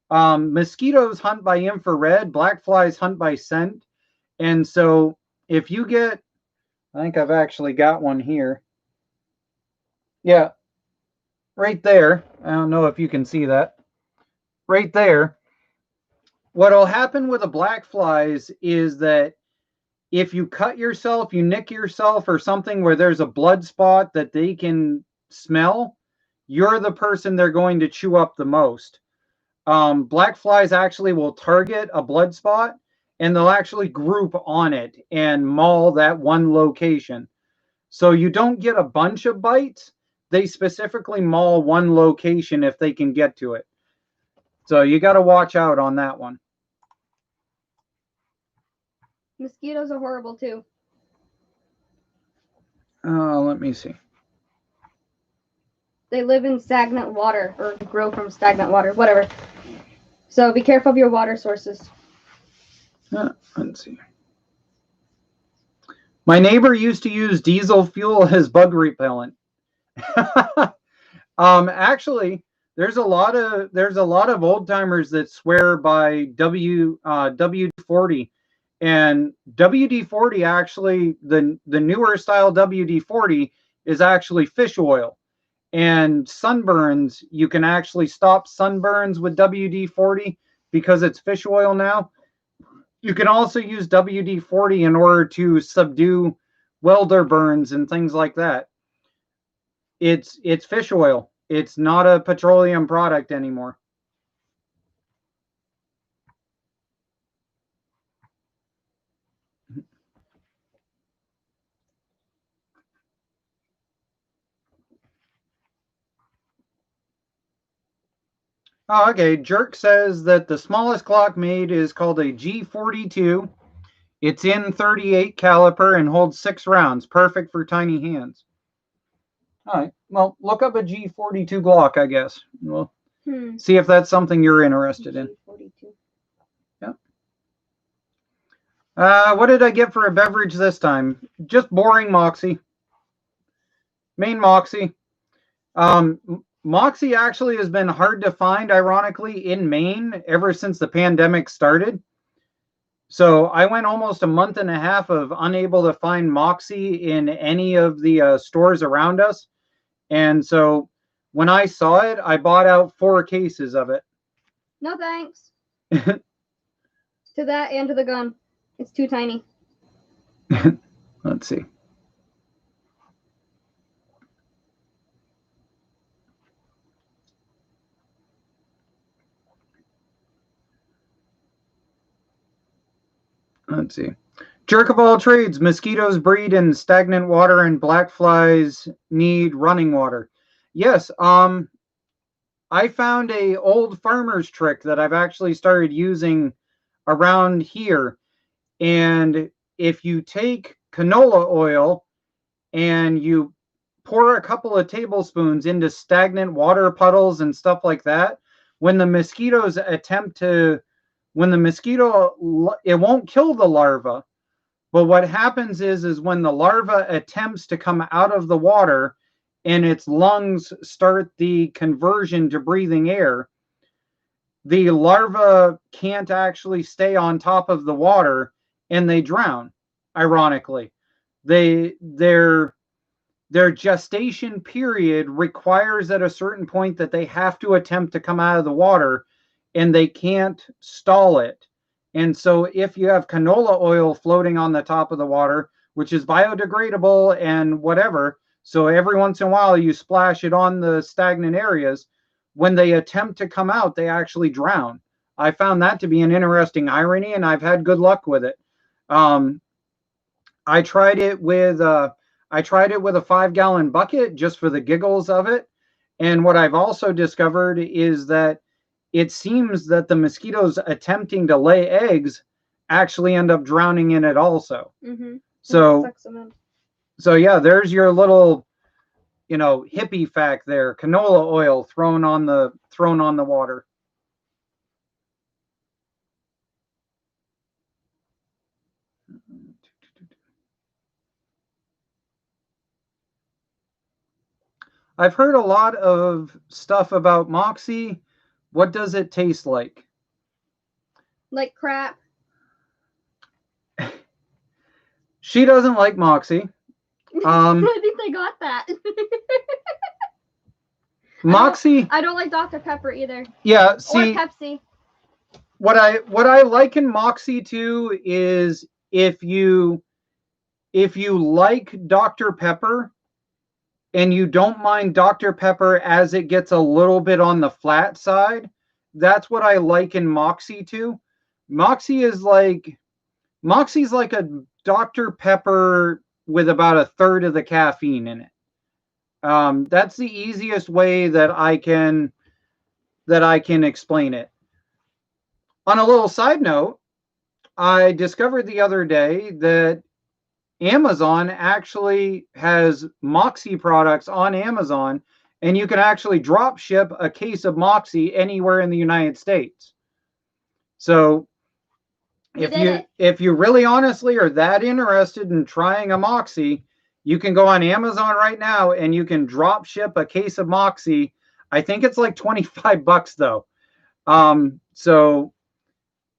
Mosquitoes hunt by infrared. Black flies hunt by scent. And so if you get, I think I've actually got one here. Yeah, right there. I don't know if you can see that. Right there. what'll happen with the black flies is that if you cut yourself, you nick yourself or something where there's a blood spot that they can smell, you're the person they're going to chew up the most. Black flies actually will target a blood spot and they'll actually group on it and maul that one location. So you don't get a bunch of bites. They specifically maul one location if they can get to it. So you got to watch out on that one. Mosquitoes are horrible too. Let me see. They live in stagnant water or grow from stagnant water, whatever. So be careful of your water sources. Let's see. My neighbor used to use diesel fuel as bug repellent. Actually, there's a lot of old timers that swear by WD-40, and WD-40 actually the newer style WD-40 is actually fish oil. And sunburns, you can actually stop sunburns with WD-40 because it's fish oil now. You can also use WD-40 in order to subdue welder burns and things like that. It's fish oil. It's not a petroleum product anymore. Oh, okay. Jerk says that the smallest clock made is called a G42. It's in 38 caliper and holds 6 rounds. Perfect for tiny hands. All right. Well, look up a G42 Glock, I guess. We'll see if that's something you're interested in. G42. Yeah. What did I get for a beverage this time? Just boring Moxie. Maine Moxie. Moxie actually has been hard to find, ironically, in Maine ever since the pandemic started. So I went almost a month and a half of unable to find Moxie in any of the stores around us. And so when I saw it, I bought out 4 cases of it. No thanks. To that and to the gun. It's too tiny. Let's see. Let's see. Jerk of all trades, mosquitoes breed in stagnant water and black flies need running water. Yes, I found a old farmer's trick that I've actually started using around here. And if you take canola oil and you pour a couple of tablespoons into stagnant water puddles and stuff like that, when the mosquitoes it won't kill the larva. But what happens is when the larva attempts to come out of the water and its lungs start the conversion to breathing air, the larva can't actually stay on top of the water and they drown, ironically. Their gestation period requires at a certain point that they have to attempt to come out of the water and they can't stall it. And so if you have canola oil floating on the top of the water, which is biodegradable and whatever, so every once in a while you splash it on the stagnant areas, when they attempt to come out, they actually drown. I found that to be an interesting irony, and I've had good luck with it. I tried it with a 5-gallon bucket just for the giggles of it. And what I've also discovered is that it seems that the mosquitoes attempting to lay eggs actually end up drowning in it also. Mm-hmm. So yeah, there's your little, hippie fact there. Canola oil thrown on the water. I've heard a lot of stuff about Moxie. What does it taste like? Like crap. She doesn't like Moxie. I think they got that. Moxie. I don't like Dr. Pepper either. Yeah, see. Or Pepsi. what I like in Moxie too is if you like Dr. Pepper and you don't mind Dr. Pepper as it gets a little bit on the flat side, that's what I like in Moxie too. Moxie's like a Dr. Pepper with about a third of the caffeine in it. That's the easiest way that I can explain it. On a little side note, I discovered the other day that Amazon actually has Moxie products on Amazon, and you can actually drop ship a case of Moxie anywhere in the United States. So if you really honestly are that interested in trying a Moxie, you can go on Amazon right now and you can drop ship a case of Moxie. I think it's like $25 though. So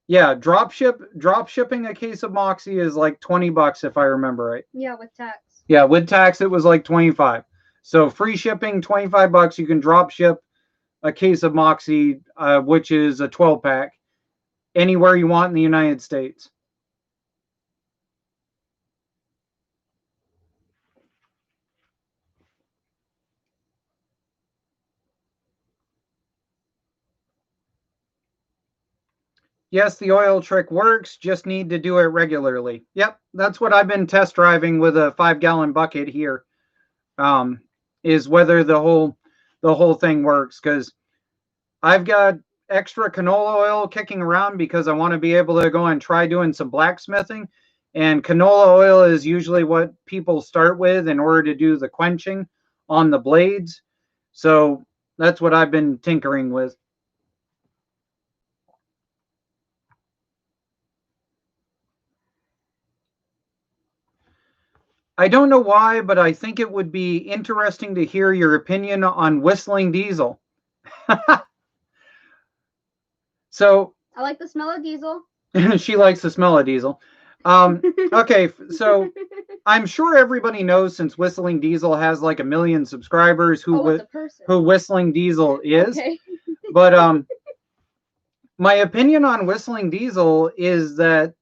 yeah, drop shipping a case of Moxie is like $20 if I remember right. Yeah, with tax. Yeah, with tax it was like 25. So free shipping, $25. You can drop ship a case of Moxie, which is a 12-pack, anywhere you want in the United States. Yes, the oil trick works. Just need to do it regularly. Yep, that's what I've been test driving with a 5-gallon bucket here. Is whether the whole thing works, because I've got extra canola oil kicking around because I want to be able to go and try doing some blacksmithing. And canola oil is usually what people start with in order to do the quenching on the blades. So that's what I've been tinkering with. I don't know why, but I think it would be interesting to hear your opinion on Whistling Diesel. So I like the smell of diesel. She likes the smell of diesel. Okay, so I'm sure everybody knows, since Whistling Diesel has like 1 million subscribers, who Whistling Diesel is. Okay. But my opinion on Whistling Diesel is that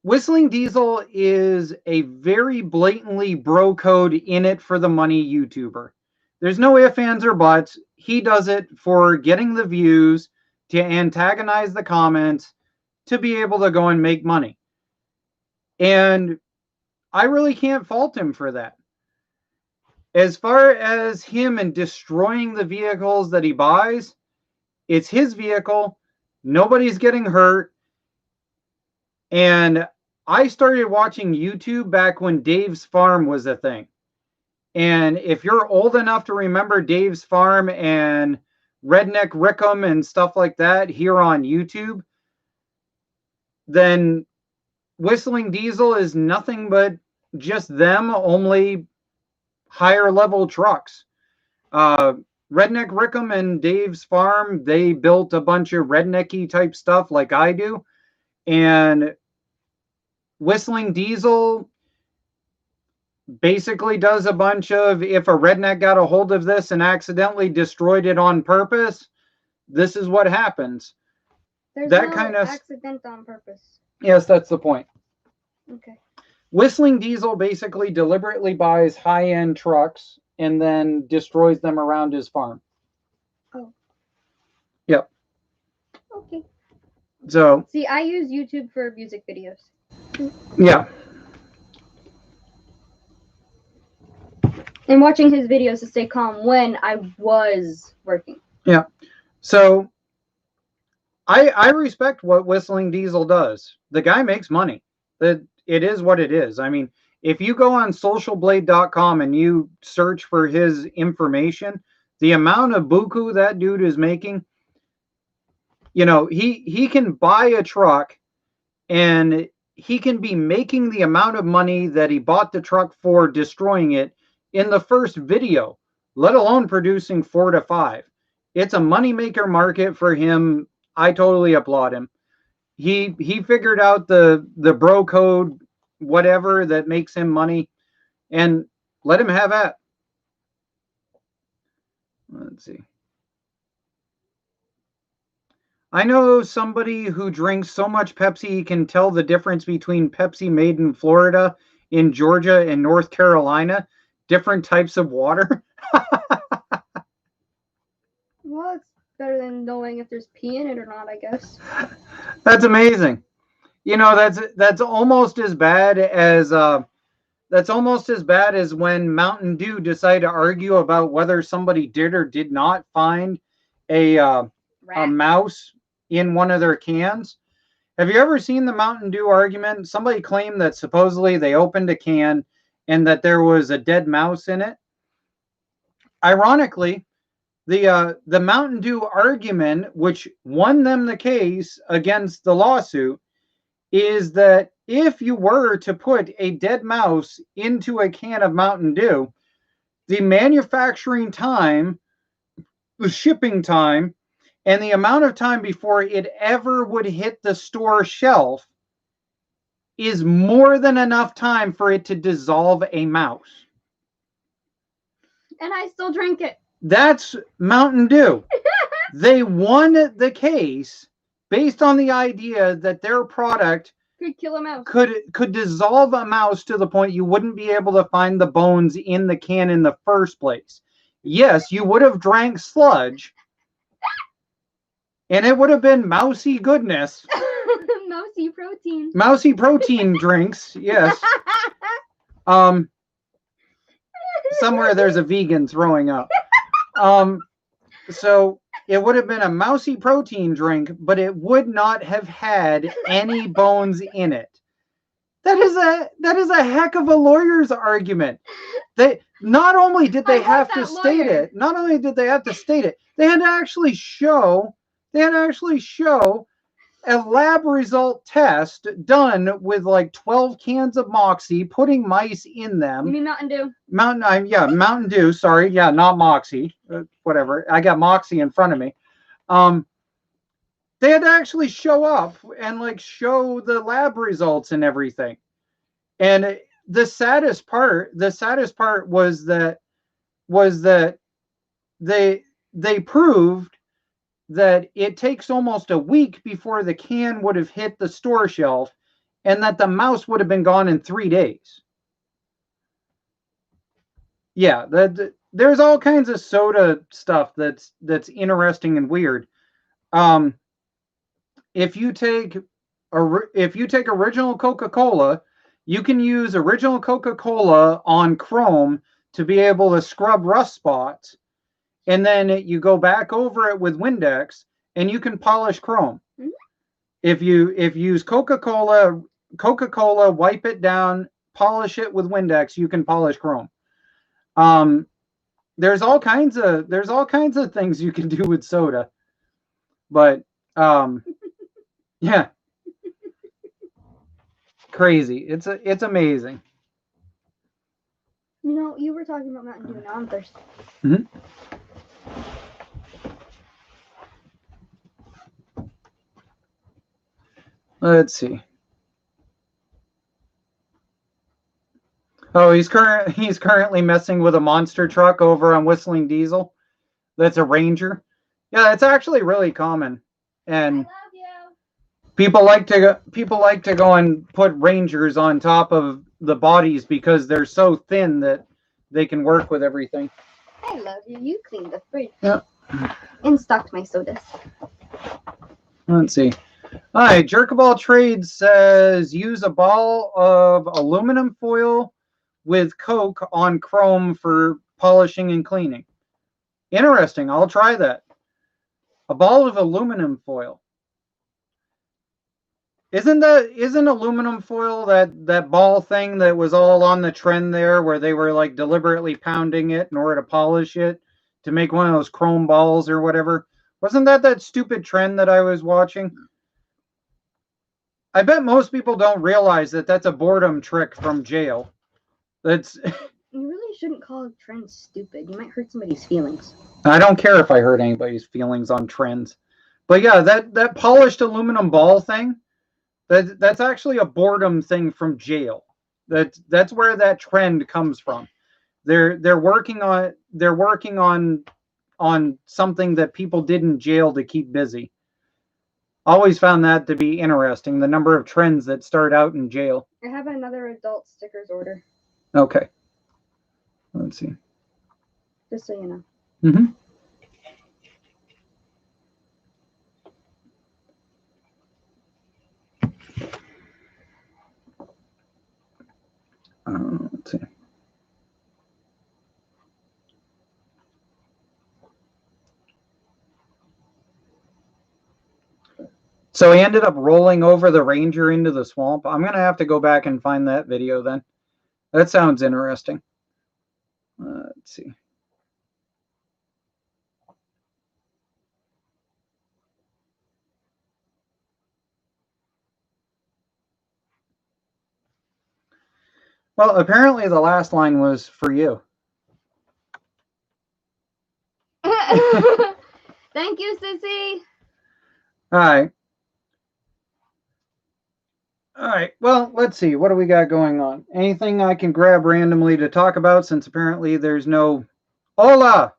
Whistling Diesel is a very blatantly bro code in it for the money YouTuber. There's no ifs, ands, or buts. He does it for getting the views, to antagonize the comments, to be able to go and make money. And I really can't fault him for that. As far as him and destroying the vehicles that he buys, it's his vehicle. Nobody's getting hurt. And I started watching YouTube back when Dave's Farm was a thing. And if you're old enough to remember Dave's Farm and Redneck Rickham and stuff like that here on YouTube, then Whistling Diesel is nothing but just them, only higher level trucks. Redneck Rickham and Dave's Farm, they built a bunch of rednecky type stuff like I do. And Whistling Diesel basically does a bunch of, if a redneck got a hold of this and accidentally destroyed it on purpose, this is what happens. There's that no kind of accident on purpose. Yes, that's the point. Okay. Whistling Diesel basically deliberately buys high-end trucks and then destroys them around his farm. Oh. Yep. Okay. So. See, I use YouTube for music videos. Yeah. And watching his videos to stay calm when I was working. Yeah. So I respect what Whistling Diesel does. The guy makes money. It is what it is. I mean, if you go on socialblade.com and you search for his information, the amount of buku that dude is making, you know, he can buy a truck and he can be making the amount of money that he bought the truck for destroying it in the first video, let alone producing 4 to 5. It's a moneymaker market for him. I totally applaud him. He figured out the bro code, whatever, that makes him money, and let him have that. Let's see. I know somebody who drinks so much Pepsi he can tell the difference between Pepsi made in Florida, in Georgia, and North Carolina. Different types of water. Well, it's better than knowing if there's pee in it or not, I guess. That's amazing. You know, that's almost as bad as when Mountain Dew decided to argue about whether somebody did or did not find a mouse in one of their cans. Have you ever seen the Mountain Dew argument? Somebody claimed that supposedly they opened a can and that there was a dead mouse in it. Ironically, the Mountain Dew argument, which won them the case against the lawsuit, is that if you were to put a dead mouse into a can of Mountain Dew, the manufacturing time, the shipping time, and the amount of time before it ever would hit the store shelf is more than enough time for it to dissolve a mouse. And I still drink it. That's Mountain Dew. They won the case based on the idea that their product could kill a mouse. Could dissolve a mouse to the point you wouldn't be able to find the bones in the can in the first place. Yes, you would have drank sludge, and it would have been mousy goodness. Mousy protein. Mousy protein drinks, yes. Somewhere there's a vegan throwing up. So it would have been a mousy protein drink, but it would not have had any bones in it. That is a heck of a lawyer's argument. They not only did they have to state it, they had to actually show a lab result test done with like 12 cans of Moxie, putting mice in them. You mean Mountain Dew? Mountain Dew. Sorry, not Moxie. Whatever. I got Moxie in front of me. They had to actually show up and like show the lab results and everything. And the saddest part was that they proved that it takes almost a week before the can would have hit the store shelf, and that the mouse would have been gone in 3 days. Yeah, there's all kinds of soda stuff that's interesting and weird. If you take original Coca-Cola, you can use original Coca-Cola on chrome to be able to scrub rust spots, and then you go back over it with Windex and you can polish chrome. Mm-hmm. If you use Coca-Cola, wipe it down, polish it with Windex, you can polish chrome. There's all kinds of things you can do with soda. But yeah. Crazy. It's amazing. You know, you were talking about Mountain Dew. Now I'm thirsty. Mm-hmm. Let's see. Oh, he's currently messing with a monster truck over on Whistling Diesel. That's a Ranger. Yeah, it's actually really common, and I love you. People like to go and put Rangers on top of the bodies because they're so thin that they can work with everything. I love you. You cleaned the fridge. Yeah. And stocked my sodas. Let's see. Hi, Jerkaball Trade says use a ball of aluminum foil with Coke on chrome for polishing and cleaning. Interesting. I'll try that. A ball of aluminum foil. Isn't aluminum foil that ball thing that was all on the trend there, where they were like deliberately pounding it in order to polish it to make one of those chrome balls or whatever? Wasn't that stupid trend that I was watching? I bet most people don't realize that that's a boredom trick from jail. That's. You really shouldn't call trends stupid. You might hurt somebody's feelings. I don't care if I hurt anybody's feelings on trends. But yeah, that polished aluminum ball thing, that's actually a boredom thing from jail. That's where that trend comes from. They're working on something that people did in jail to keep busy. Always found that to be interesting, the number of trends that start out in jail. I have another adult stickers order. Okay. Let's see. Just so you know. Mm-hmm. Let's see. So he ended up rolling over the ranger into the swamp. I'm going to have to go back and find that video then. That sounds interesting. Let's see. Well, apparently the last line was for you. Thank you, Sissy. All right. All right. Well, let's see. What do we got going on? Anything I can grab randomly to talk about, since apparently there's no... Hola!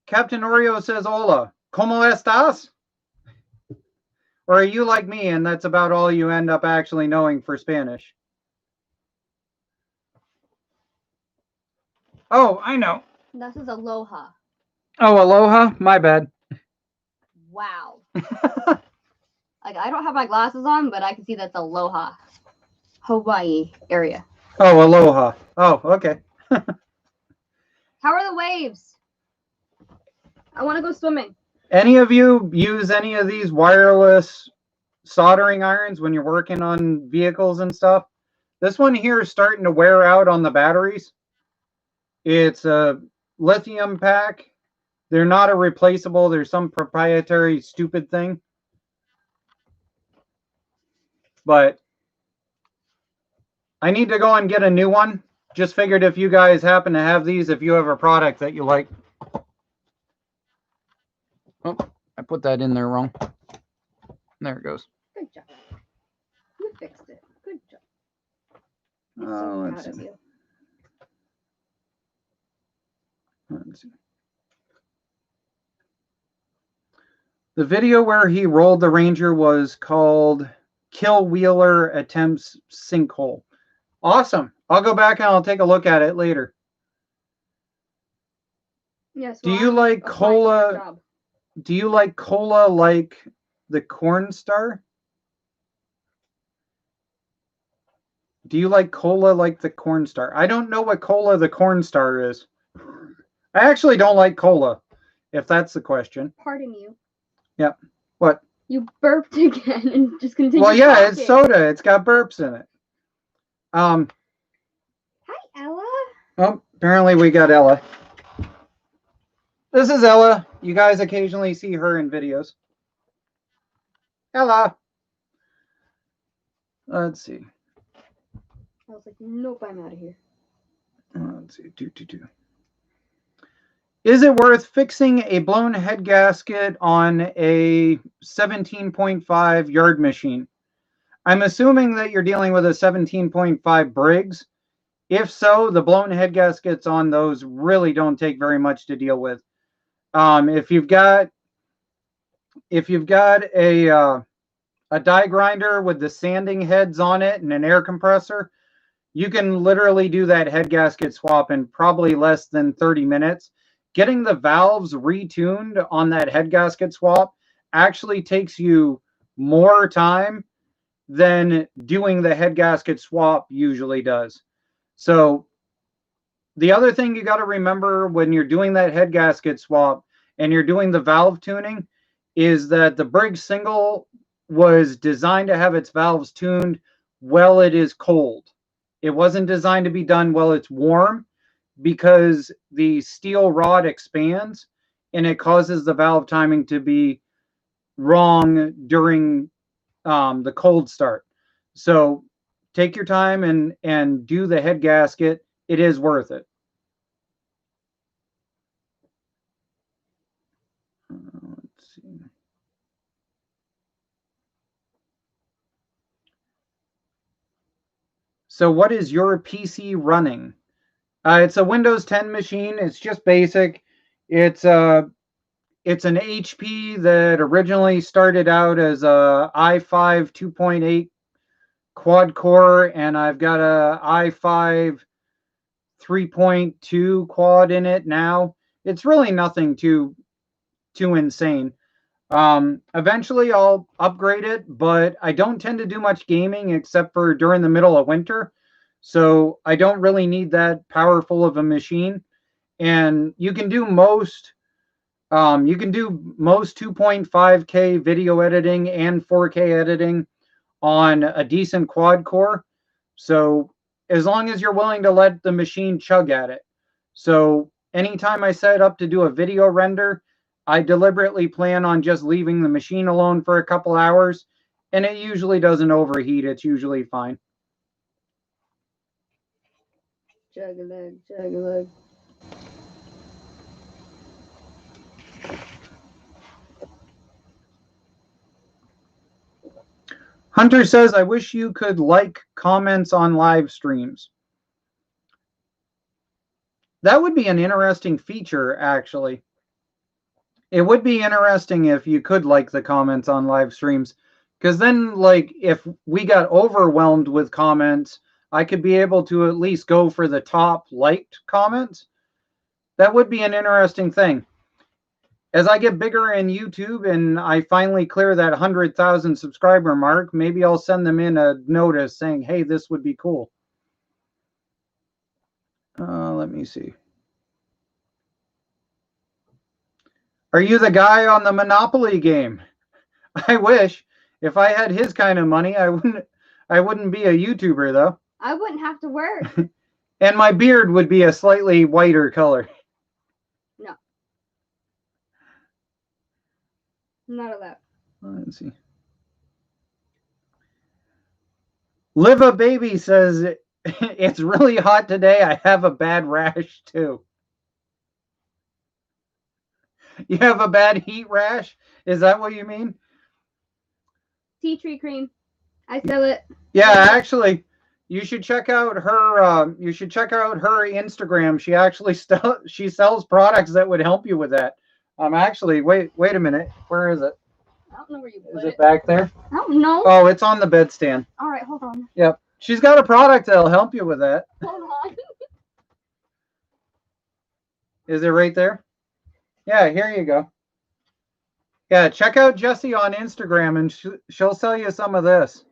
Captain Oreo says hola. ¿Cómo estás? Or are you like me and that's about all you end up actually knowing for Spanish? Oh, I know. This is aloha. Oh, aloha? My bad. Wow. Like, I don't have my glasses on, but I can see that's aloha. Hawaii area. Oh, aloha. Oh, okay. How are the waves? I want to go swimming. Any of you use any of these wireless soldering irons when you're working on vehicles and stuff? This one here is starting to wear out on the batteries. It's a lithium pack. They're not a replaceable. There's some proprietary stupid thing. But I need to go and get a new one. Just figured if you guys happen to have these, if you have a product that you like. Oh, I put that in there wrong. There it goes. Good job. You fixed it. Good job. Let's see. Let's see. The video where he rolled the Ranger was called Kill Wheeler Attempts Sinkhole. Awesome. I'll go back and I'll take a look at it later. Yes. Do you like cola? Do you like cola like the corn star? Do you like cola like the corn star? I don't know what cola the corn star is. I actually don't like cola, if that's the question. Pardon you. Yep. What? You burped again and just continued. Well, yeah, talking. it's soda. It's got burps in it. Hi, Ella. Oh, apparently we got Ella. This is Ella. You guys occasionally see her in videos. Ella. Let's see. I was like, nope, I'm out of here. Let's see. Is it worth fixing a blown head gasket on a 17.5 yard machine? I'm assuming that you're dealing with a 17.5 Briggs. If so, the blown head gaskets on those really don't take very much to deal with. If you've got a die grinder with the sanding heads on it and an air compressor, you can literally do that head gasket swap in probably less than 30 minutes. Getting the valves retuned on that head gasket swap actually takes you more time than doing the head gasket swap usually does. So the other thing you got to remember when you're doing that head gasket swap and you're doing the valve tuning is that the Briggs single was designed to have its valves tuned while it is cold. It wasn't designed to be done while it's warm, because the steel rod expands and it causes the valve timing to be wrong during the cold start. So take your time and do the head gasket. It is worth it. Let's see. So what is your PC running? It's a Windows 10 machine. It's just basic. It's it's an HP that originally started out as a i5 2.8 quad core, and I've got a i5 3.2 quad in it now. It's really nothing too insane. Eventually I'll upgrade it, but I don't tend to do much gaming except for during the middle of winter. So I don't really need that powerful of a machine. And you can do most 2.5K video editing and 4K editing on a decent quad core. So as long as you're willing to let the machine chug at it. So anytime I set up to do a video render, I deliberately plan on just leaving the machine alone for a couple hours, and it usually doesn't overheat. It's usually fine. Chug a leg, chug a leg. Hunter says, I wish you could like comments on live streams. That would be an interesting feature, actually. It would be interesting if you could like the comments on live streams, because then, like, if we got overwhelmed with comments, I could be able to at least go for the top liked comments. That would be an interesting thing. As I get bigger in YouTube and I finally clear that 100,000 subscriber mark, maybe I'll send them in a notice saying, hey, this would be cool. Let me see. Are you the guy on the Monopoly game? I wish. If I had his kind of money, I wouldn't be a YouTuber, though. I wouldn't have to work. And my beard would be a slightly whiter color. No. None of that. Let's see. Live a Baby says, it's really hot today. I have a bad rash, too. You have a bad heat rash? Is that what you mean? Tea tree cream. I sell it. Yeah, actually, you should check out her. You should check out her Instagram. She actually she sells products that would help you with that. Actually, wait a minute. Where is it? I don't know where you put it. Is it back there? I don't know. Oh, it's on the bedstand. All right, hold on. Yep, she's got a product that'll help you with that. Hold on. Is it right there? Yeah, here you go. Yeah, check out Jessie on Instagram, and she'll sell you some of this.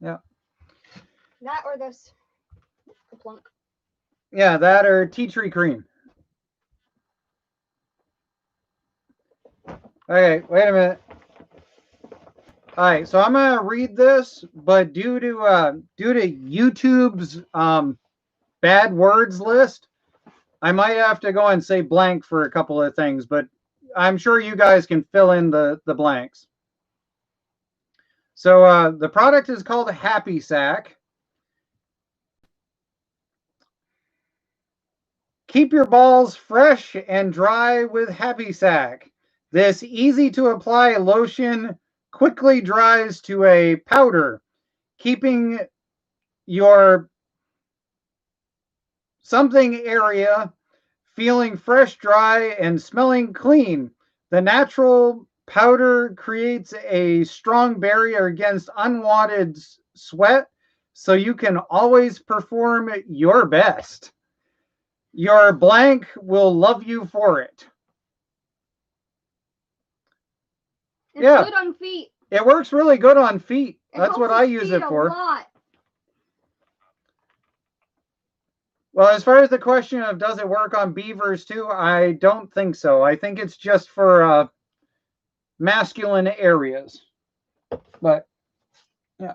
Yeah. That or this. Plunk. Yeah, that or tea tree cream. Okay, wait a minute. All right, so I'm gonna read this, but due to YouTube's bad words list, I might have to go and say blank for a couple of things, but I'm sure you guys can fill in the blanks. So the product is called Happy Sack. Keep your balls fresh and dry with Happy Sack. This easy to apply lotion quickly dries to a powder, keeping your something area feeling fresh, dry, and smelling clean. The natural powder creates a strong barrier against unwanted sweat, so you can always perform your best. Your blank will love you for it. It's good on feet. It works really good on feet. That's what I use it for. A lot. Well, as far as the question of does it work on beavers too, I don't think so. I think it's just for masculine areas. But yeah.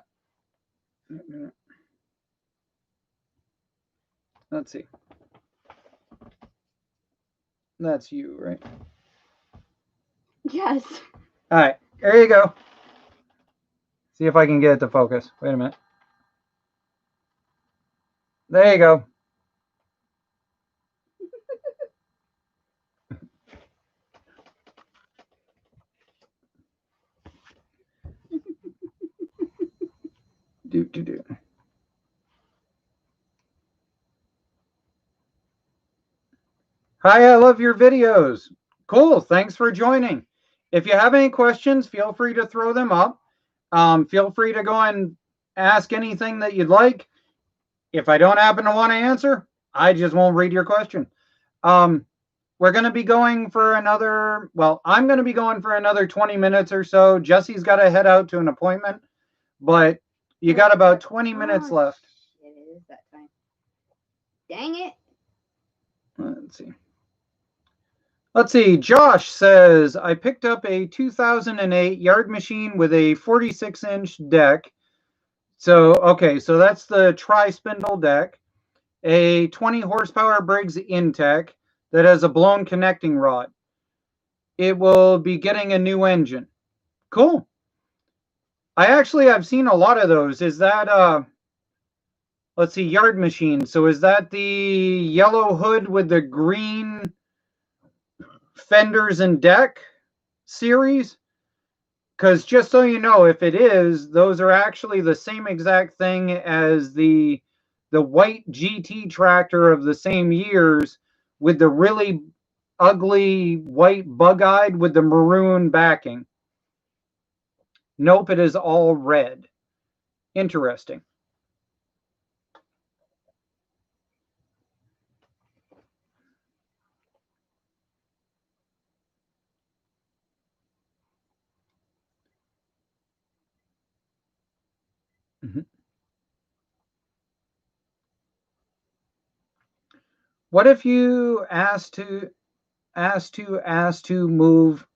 Let's see. That's you, right? Yes. All right, there you go. See if I can get it to focus. Wait a minute. There you go. Do. Hi, I love your videos. Cool. Thanks for joining. If you have any questions, feel free to throw them up. Feel free to go and ask anything that you'd like. If I don't happen to want to answer, I just won't read your question. We're going to be going for another, well, I'm going to be going for another 20 minutes or so. Jesse's got to head out to an appointment, but you got about 20 minutes left. It is that time. Dang it. Let's see. Josh says, I picked up a 2008 yard machine with a 46-inch deck. So, okay, so that's the tri-spindle deck. A 20 horsepower Briggs Intech that has a blown connecting rod. It will be getting a new engine. Cool. I've seen a lot of those. Is that, let's see, yard machine. So is that the yellow hood with the green fenders and deck series? Because just so you know, if it is, those are actually the same exact thing as the white GT tractor of the same years with the really ugly white bug-eyed with the maroon backing. Nope, it is all red. Interesting. What if you asked to move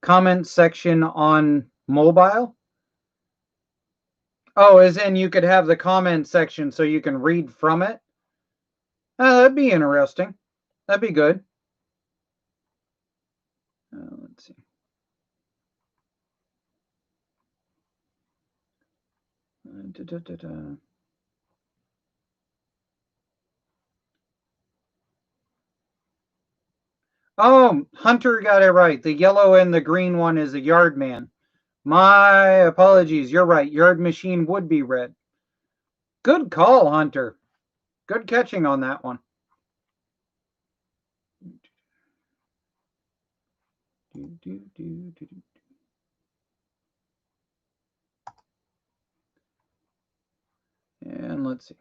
comment section on mobile? Oh, as in you could have the comment section so you can read from it? That'd be interesting. That'd be good. Let's see. Oh, Hunter got it right. The yellow and the green one is a yard man. My apologies. You're right. Yard machine would be red. Good call, Hunter. Good catching on that one. And let's see.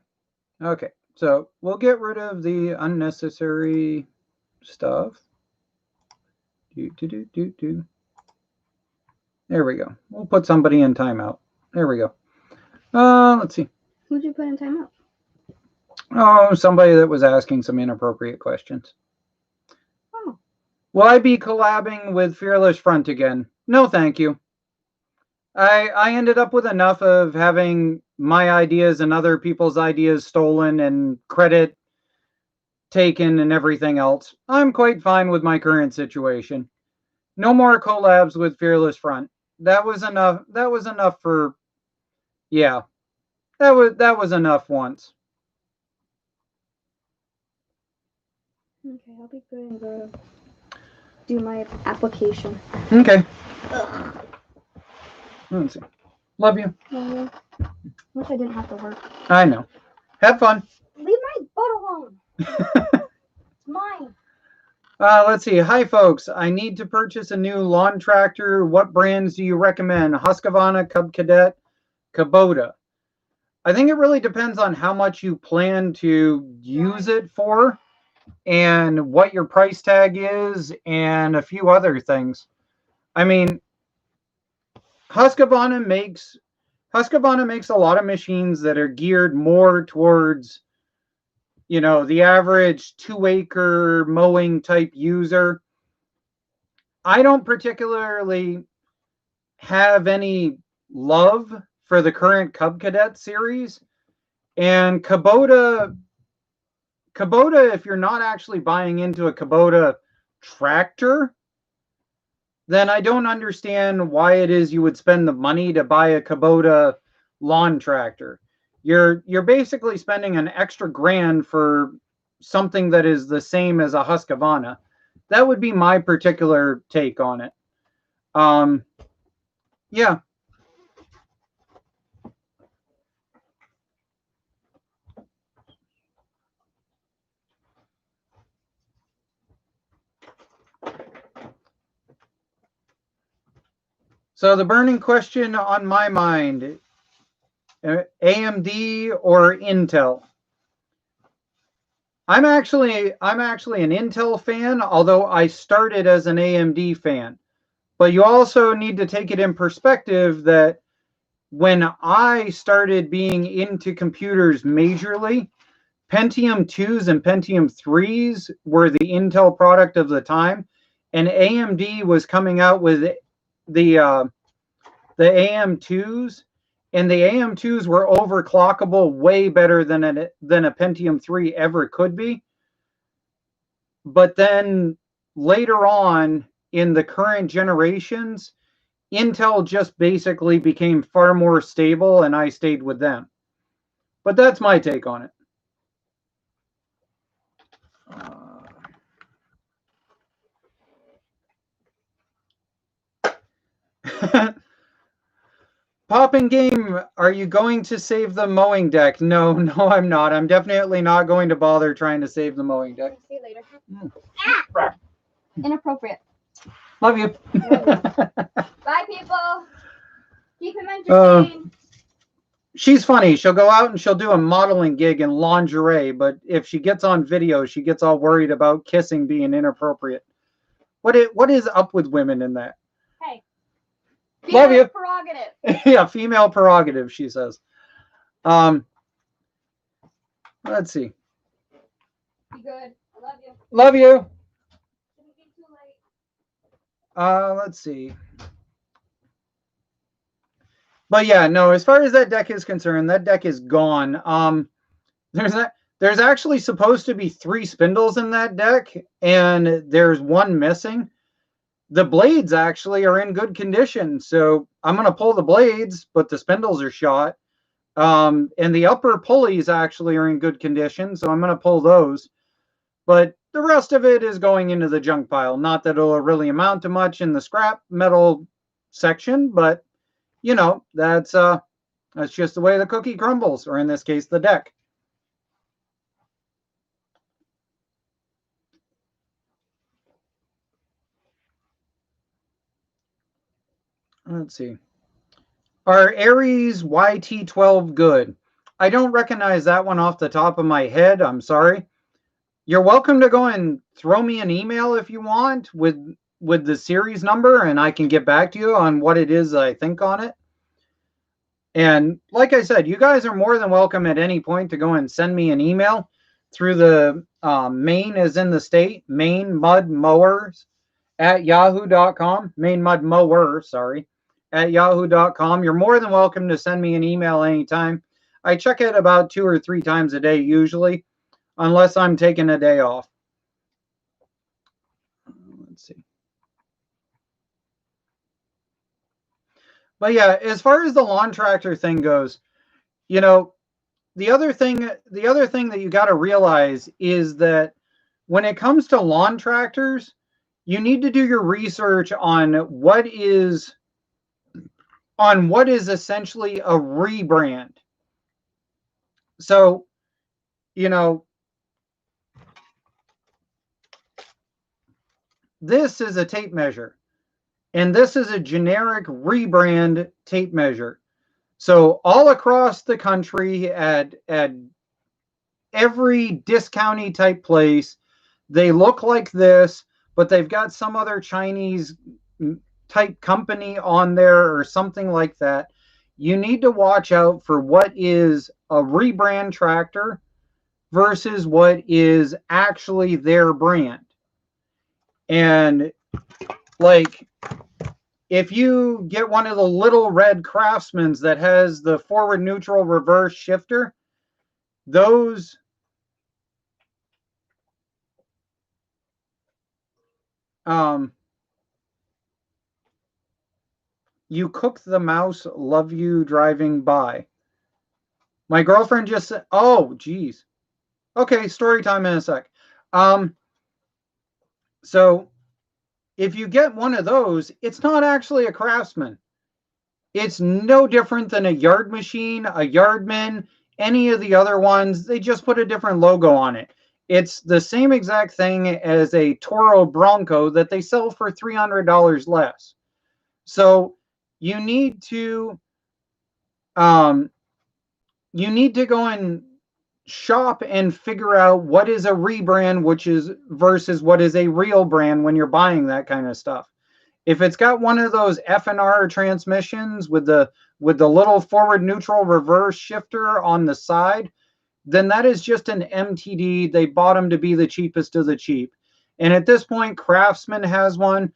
Okay, so we'll get rid of the unnecessary stuff. There we go. We'll put somebody in timeout. There we go. Let's see. Who'd you put in timeout? Oh, somebody that was asking some inappropriate questions. Oh. Will I be collabing with Fearless Front again? No, thank you. I ended up with enough of having my ideas and other people's ideas stolen and credit taken and everything else. I'm quite fine with my current situation. No more collabs with Fearless Front. That was enough. That was enough for, yeah. That was enough once. Okay, I'll be good and go do my application. Okay. Ugh. Let's see. Love you. Love you. Wish I didn't have to work. I know. Have fun. Leave my butt alone. It's mine. Let's see. Hi, folks. I need to purchase a new lawn tractor. What brands do you recommend? Husqvarna, Cub Cadet, Kubota. I think it really depends on how much you plan to use it for and what your price tag is and a few other things. I mean, Husqvarna makes a lot of machines that are geared more towards, you know, the average 2-acre mowing type user. I don't particularly have any love for the current Cub Cadet series. And Kubota, if you're not actually buying into a Kubota tractor, then I don't understand why it is you would spend the money to buy a Kubota lawn tractor. You're basically spending an extra grand for something that is the same as a Husqvarna. That would be my particular take on it. Yeah. So the burning question on my mind, AMD or Intel? I'm actually an Intel fan, although I started as an AMD fan. But you also need to take it in perspective that when I started being into computers majorly, Pentium 2s and Pentium 3s were the Intel product of the time, and AMD was coming out with the AM2s, and the AM2s were overclockable way better than a Pentium 3 ever could be. But then later on in the current generations, Intel just basically became far more stable, and I stayed with them. But that's my take on it. Popping Game, are you going to save the mowing deck? No, I'm not. I'm definitely not going to bother trying to save the mowing deck. See you later. Ah! Inappropriate. Love you. Bye, people. Keep him entertained. She's funny. She'll go out and she'll do a modeling gig in lingerie, but if she gets on video, she gets all worried about kissing being inappropriate. What is up with women in that? Hey. Love you. Prerogative. Yeah, female prerogative, she says. Let's see. Be good. I love you. Love you. Shouldn't be too late. Let's see. But yeah, no, as far as that deck is concerned, that deck is gone. There's actually supposed to be 3 spindles in that deck, and there's 1 missing. The blades actually are in good condition, so I'm going to pull the blades, but the spindles are shot. And the upper pulleys actually are in good condition, so I'm going to pull those. But the rest of it is going into the junk pile. Not that it'll really amount to much in the scrap metal section, but you know, that's just the way the cookie crumbles, or in this case, the deck. Let's see. Are Aries YT12 good? I don't recognize that one off the top of my head. I'm sorry. You're welcome to go and throw me an email if you want with the series number, and I can get back to you on what it is I think on it. And like I said, you guys are more than welcome at any point to go and send me an email through the Maine as in the state, Maine Mud Mowers at yahoo.com. Maine Mud Mower, sorry, at yahoo.com. You're more than welcome to send me an email anytime. I check it about 2 or 3 times a day usually, unless I'm taking a day off. Let's see. But yeah, as far as the lawn tractor thing goes, you know, the other thing that you got to realize is that when it comes to lawn tractors, you need to do your research on what is essentially a rebrand. So, you know, this is a tape measure, and this is a generic rebrand tape measure. So all across the country at every discounty type place, they look like this, but they've got some other Chinese type company on there or something like that. You need to watch out for what is a rebrand tractor versus what is actually their brand. And like, if you get one of the little red Craftsmans that has the forward neutral reverse shifter, those you cook the mouse, love you driving by. My girlfriend just said, oh, geez. Okay, story time in a sec. So if you get one of those, it's not actually a Craftsman. It's no different than a Yard Machine, a Yardman, any of the other ones. They just put a different logo on it. It's the same exact thing as a Toro Bronco that they sell for $300 less. So you need to go and shop and figure out what is a rebrand, which is versus what is a real brand when you're buying that kind of stuff. If it's got one of those F&R transmissions with the little forward neutral reverse shifter on the side, then that is just an MTD. They bought them to be the cheapest of the cheap. And at this point, Craftsman has one.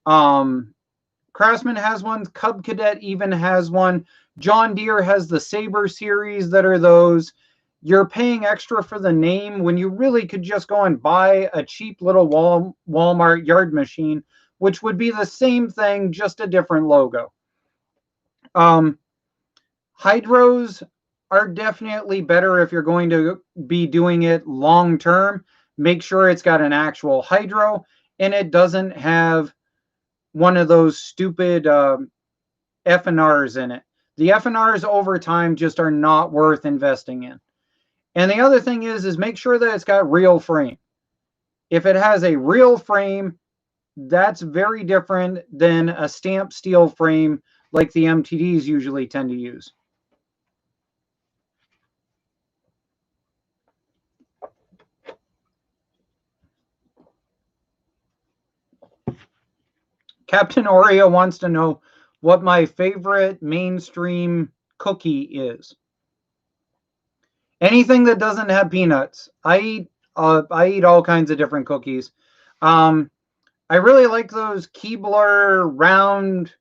Craftsman has one. Cub Cadet even has one. John Deere has the Saber series that are those. You're paying extra for the name when you really could just go and buy a cheap little Walmart yard machine, which would be the same thing, just a different logo. Hydros are definitely better if you're going to be doing it long term. Make sure it's got an actual hydro and it doesn't have one of those stupid F&Rs in it. The F&Rs over time just are not worth investing in. And the other thing is make sure that it's got real frame. If it has a real frame, that's very different than a stamped steel frame like the MTDs usually tend to use. Captain Oreo wants to know what my favorite mainstream cookie is. Anything that doesn't have peanuts. I eat all kinds of different cookies. I really like those Keebler round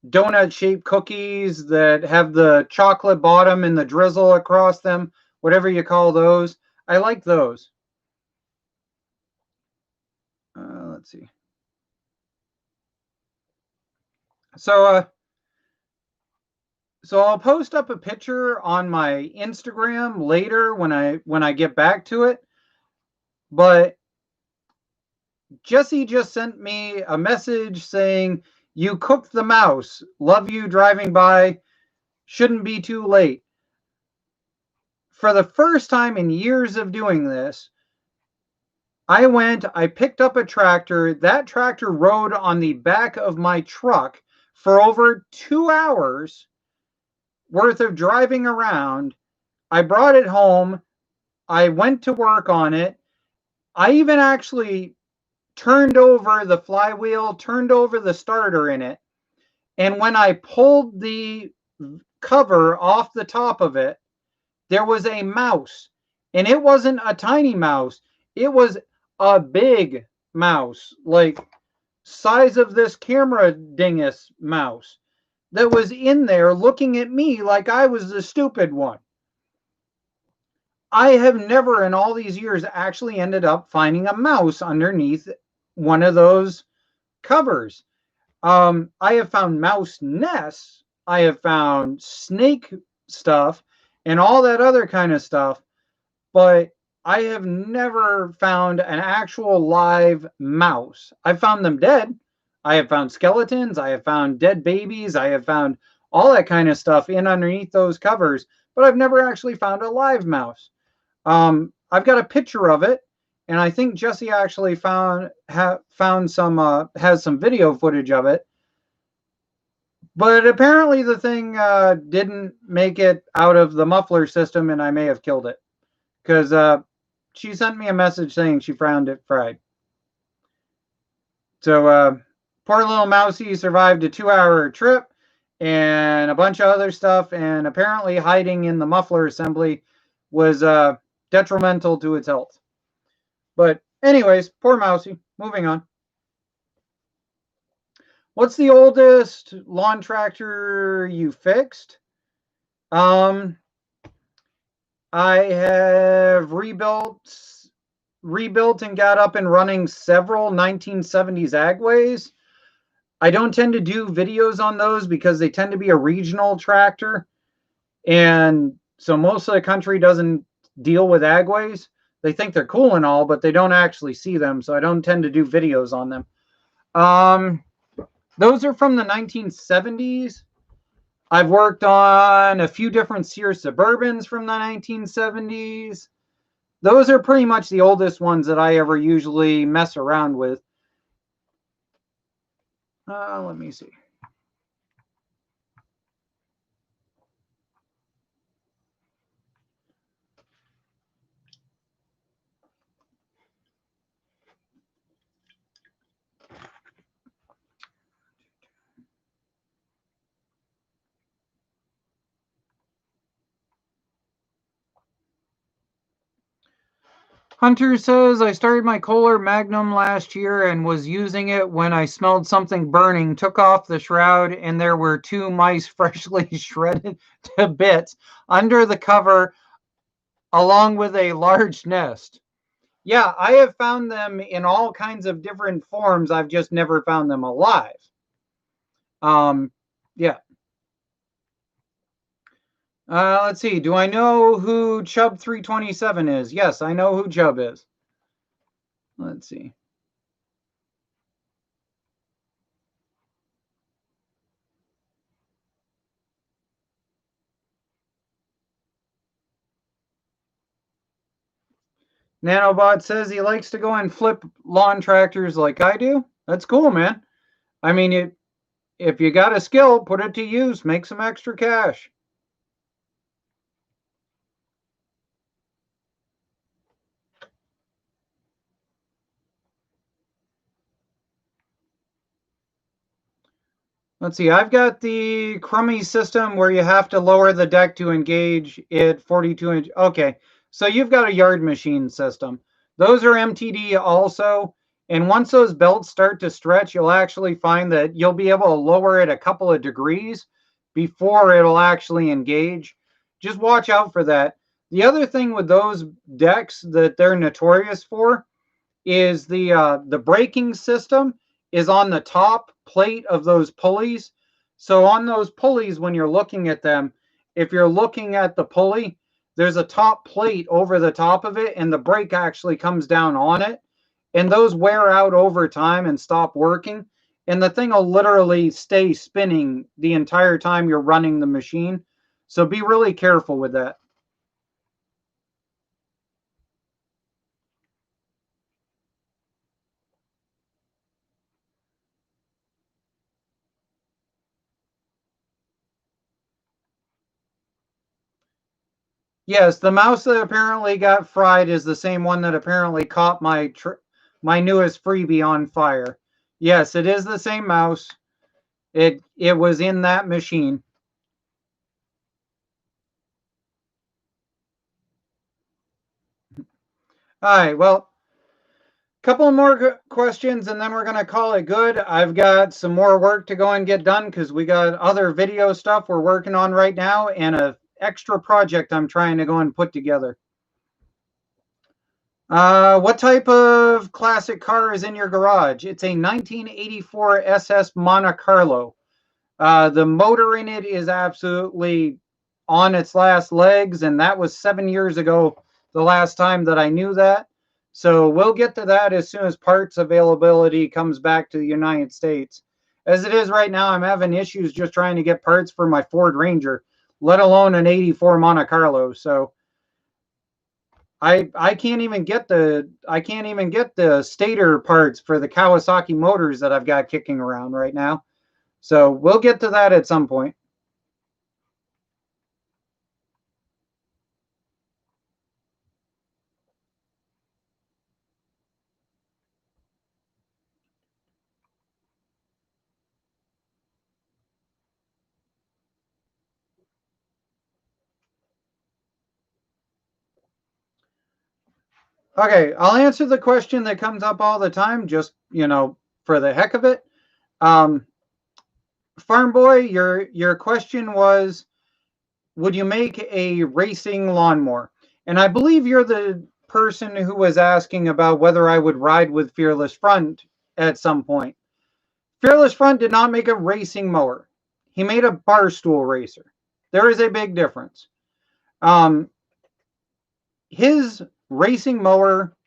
donut-shaped cookies that have the chocolate bottom and the drizzle across them, whatever you call those. I like those. Let's see. So I'll post up a picture on my Instagram later when I get back to it. But Jesse just sent me a message saying, "You cooked the mouse. Love you driving by. Shouldn't be too late." For the first time in years of doing this, I picked up a tractor. That tractor rode on the back of my truck for over 2 hours worth of driving around. I brought it home. I went to work on it. I even actually turned over the flywheel, turned over the starter in it. And when I pulled the cover off the top of it, there was a mouse. And it wasn't a tiny mouse. It was a big mouse, like size of this camera dingus mouse, that was in there looking at me like I was the stupid one. I have never in all these years actually ended up finding a mouse underneath one of those covers. I have found mouse nests. I have found snake stuff and all that other kind of stuff, but I have never found an actual live mouse. I've found them dead. I have found skeletons. I have found dead babies. I have found all that kind of stuff in underneath those covers, but I've never actually found a live mouse. I've got a picture of it, and I think Jesse actually found some has some video footage of it. But apparently the thing didn't make it out of the muffler system, and I may have killed it because she sent me a message saying she found it fried. So poor little Mousy survived a 2-hour trip and a bunch of other stuff, and apparently hiding in the muffler assembly was detrimental to its health. But anyways, poor Mousy. Moving on. What's the oldest lawn tractor you fixed? I have rebuilt and got up and running several 1970s Agways. I don't tend to do videos on those because they tend to be a regional tractor. And so most of the country doesn't deal with Agways. They think they're cool and all, but they don't actually see them. So I don't tend to do videos on them. Those are from the 1970s. I've worked on a few different Sears Suburbans from the 1970s. Those are pretty much the oldest ones that I ever usually mess around with. Let me see. Hunter says, I started my Kohler Magnum last year and was using it when I smelled something burning, took off the shroud, and there were 2 mice freshly shredded to bits under the cover, along with a large nest. Yeah, I have found them in all kinds of different forms. I've just never found them alive. Yeah. Let's see. Do I know who Chubb 327 is? Yes, I know who Chubb is. Let's see. Nanobot says he likes to go and flip lawn tractors like I do. That's cool, man. I mean, if you got a skill, put it to use. Make some extra cash. Let's see. I've got the crummy system where you have to lower the deck to engage it 42-inch. Okay, so you've got a yard machine system. Those are MTD also. And once those belts start to stretch, you'll actually find that you'll be able to lower it a couple of degrees before it'll actually engage. Just watch out for that. The other thing with those decks that they're notorious for is the braking system is on the top plate of those pulleys. So on those pulleys, when you're looking at them, if you're looking at the pulley, there's a top plate over the top of it, and the brake actually comes down on it. And those wear out over time and stop working. And the thing will literally stay spinning the entire time you're running the machine. So be really careful with that. Yes, the mouse that apparently got fried is the same one that apparently caught my newest freebie on fire. Yes, it is the same mouse. It was in that machine. All right, well, couple more questions and then we're going to call it good. I've got some more work to go and get done because we got other video stuff we're working on right now and a extra project I'm trying to go and put together. What type of classic car is in your garage? It's a 1984 SS Monte Carlo. The motor in it is absolutely on its last legs, and that was 7 years ago the last time that I knew that. So we'll get to that as soon as parts availability comes back to the United States. As it is right now, I'm having issues just trying to get parts for my Ford Ranger, let alone an 84 Monte Carlo. So I can't even get the stator parts for the Kawasaki motors that I've got kicking around right now. So we'll get to that at some point. Okay, I'll answer the question that comes up all the time, just for the heck of it. Farm Boy, your question was, would you make a racing lawnmower? And I believe you're the person who was asking about whether I would ride with Fearless Front at some point. Fearless Front did not make a racing mower. He made a bar stool racer. There is a big difference. His racing mower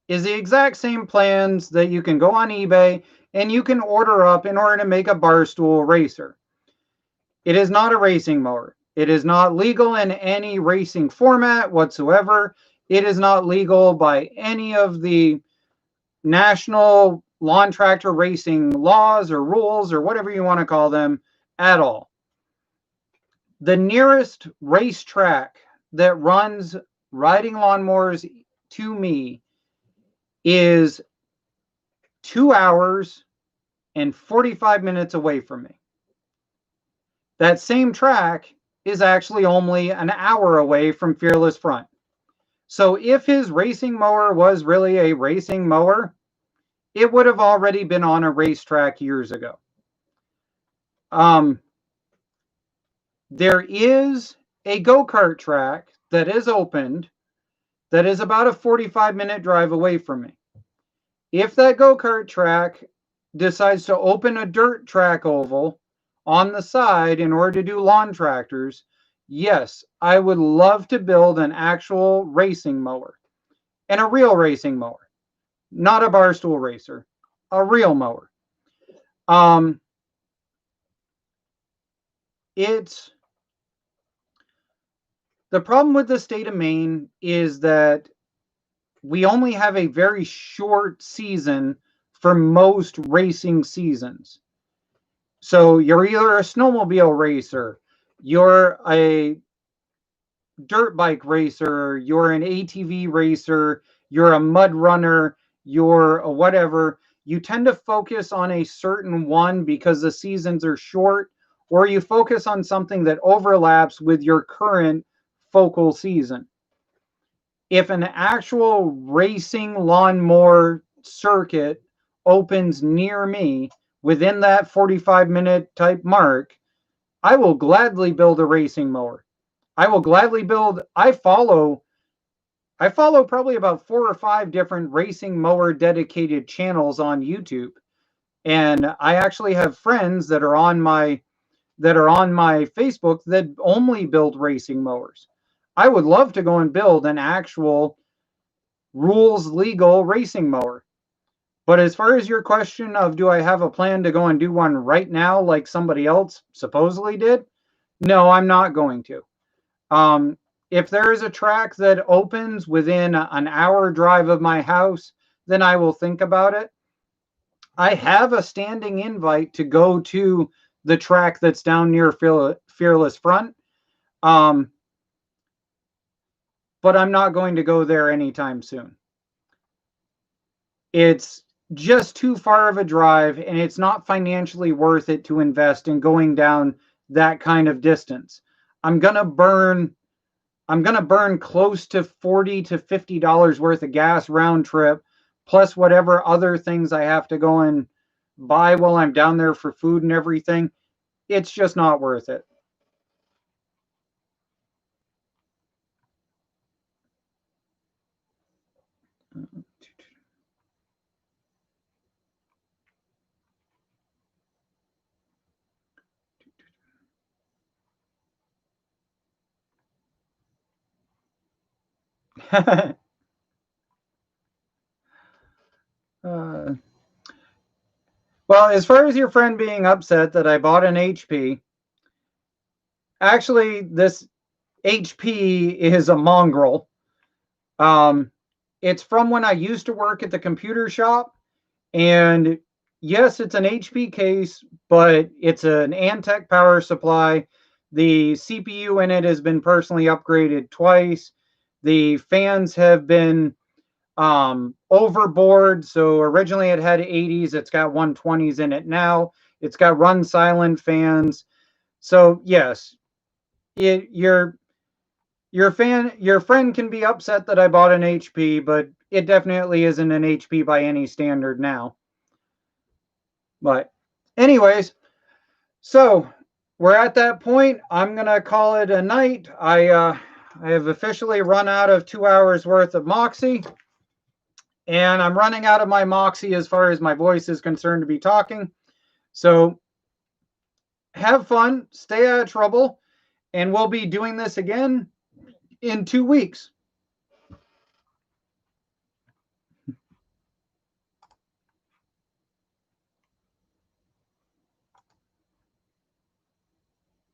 is the exact same plans that you can go on eBay and you can order up in order to make a bar stool racer. It is not a racing mower. It is not legal in any racing format whatsoever. It is not legal by any of the national lawn tractor racing laws or rules or whatever you want to call them at all. The nearest racetrack that runs riding lawnmowers to me is 2 hours and 45 minutes away from me. That same track is actually only an hour away from Fearless Front. So if his racing mower was really a racing mower, it would have already been on a racetrack years ago. There is a go-kart track that is opened that is about a 45-minute drive away from me. If that go-kart track decides to open a dirt track oval on the side in order to do lawn tractors, yes, I would love to build an actual racing mower, and a real racing mower, not a barstool racer, a real mower. It's the problem with the state of Maine is that we only have a very short season for most racing seasons. So you're either a snowmobile racer, you're a dirt bike racer, you're an ATV racer, you're a mud runner, you're a whatever. You tend to focus on a certain one because the seasons are short, or you focus on something that overlaps with your current focal season. If an actual racing lawnmower circuit opens near me within that 45-minute type mark, I will gladly build a racing mower. I will gladly build. I follow probably about 4 or 5 different racing mower dedicated channels on YouTube. And I actually have friends that are on my Facebook that only build racing mowers. I would love to go and build an actual rules legal racing mower. But as far as your question of do I have a plan to go and do one right now like somebody else supposedly did? No, I'm not going to. If there is a track that opens within an hour drive of my house, then I will think about it. I have a standing invite to go to the track that's down near Fearless Front. But I'm not going to go there anytime soon. It's just too far of a drive, and it's not financially worth it to invest in going down that kind of distance. I'm gonna burn close to $40 to $50 worth of gas round trip, plus whatever other things I have to go and buy while I'm down there for food and everything. It's just not worth it. Well, as far as your friend being upset that I bought an HP, actually, this HP is a mongrel. It's from when I used to work at the computer shop, and yes, it's an HP case, but it's an Antec power supply. The CPU in it has been personally upgraded twice. The fans have been overboard. So originally it had 80s. It's got 120s in it now. It's got run silent fans. So yes, your friend can be upset that I bought an HP, but it definitely isn't an HP by any standard now. But anyways, so we're at that point. I'm gonna call it a night. I have officially run out of 2 hours worth of Moxie, and I'm running out of my Moxie as far as my voice is concerned to be talking. So have fun, stay out of trouble, and we'll be doing this again in 2 weeks.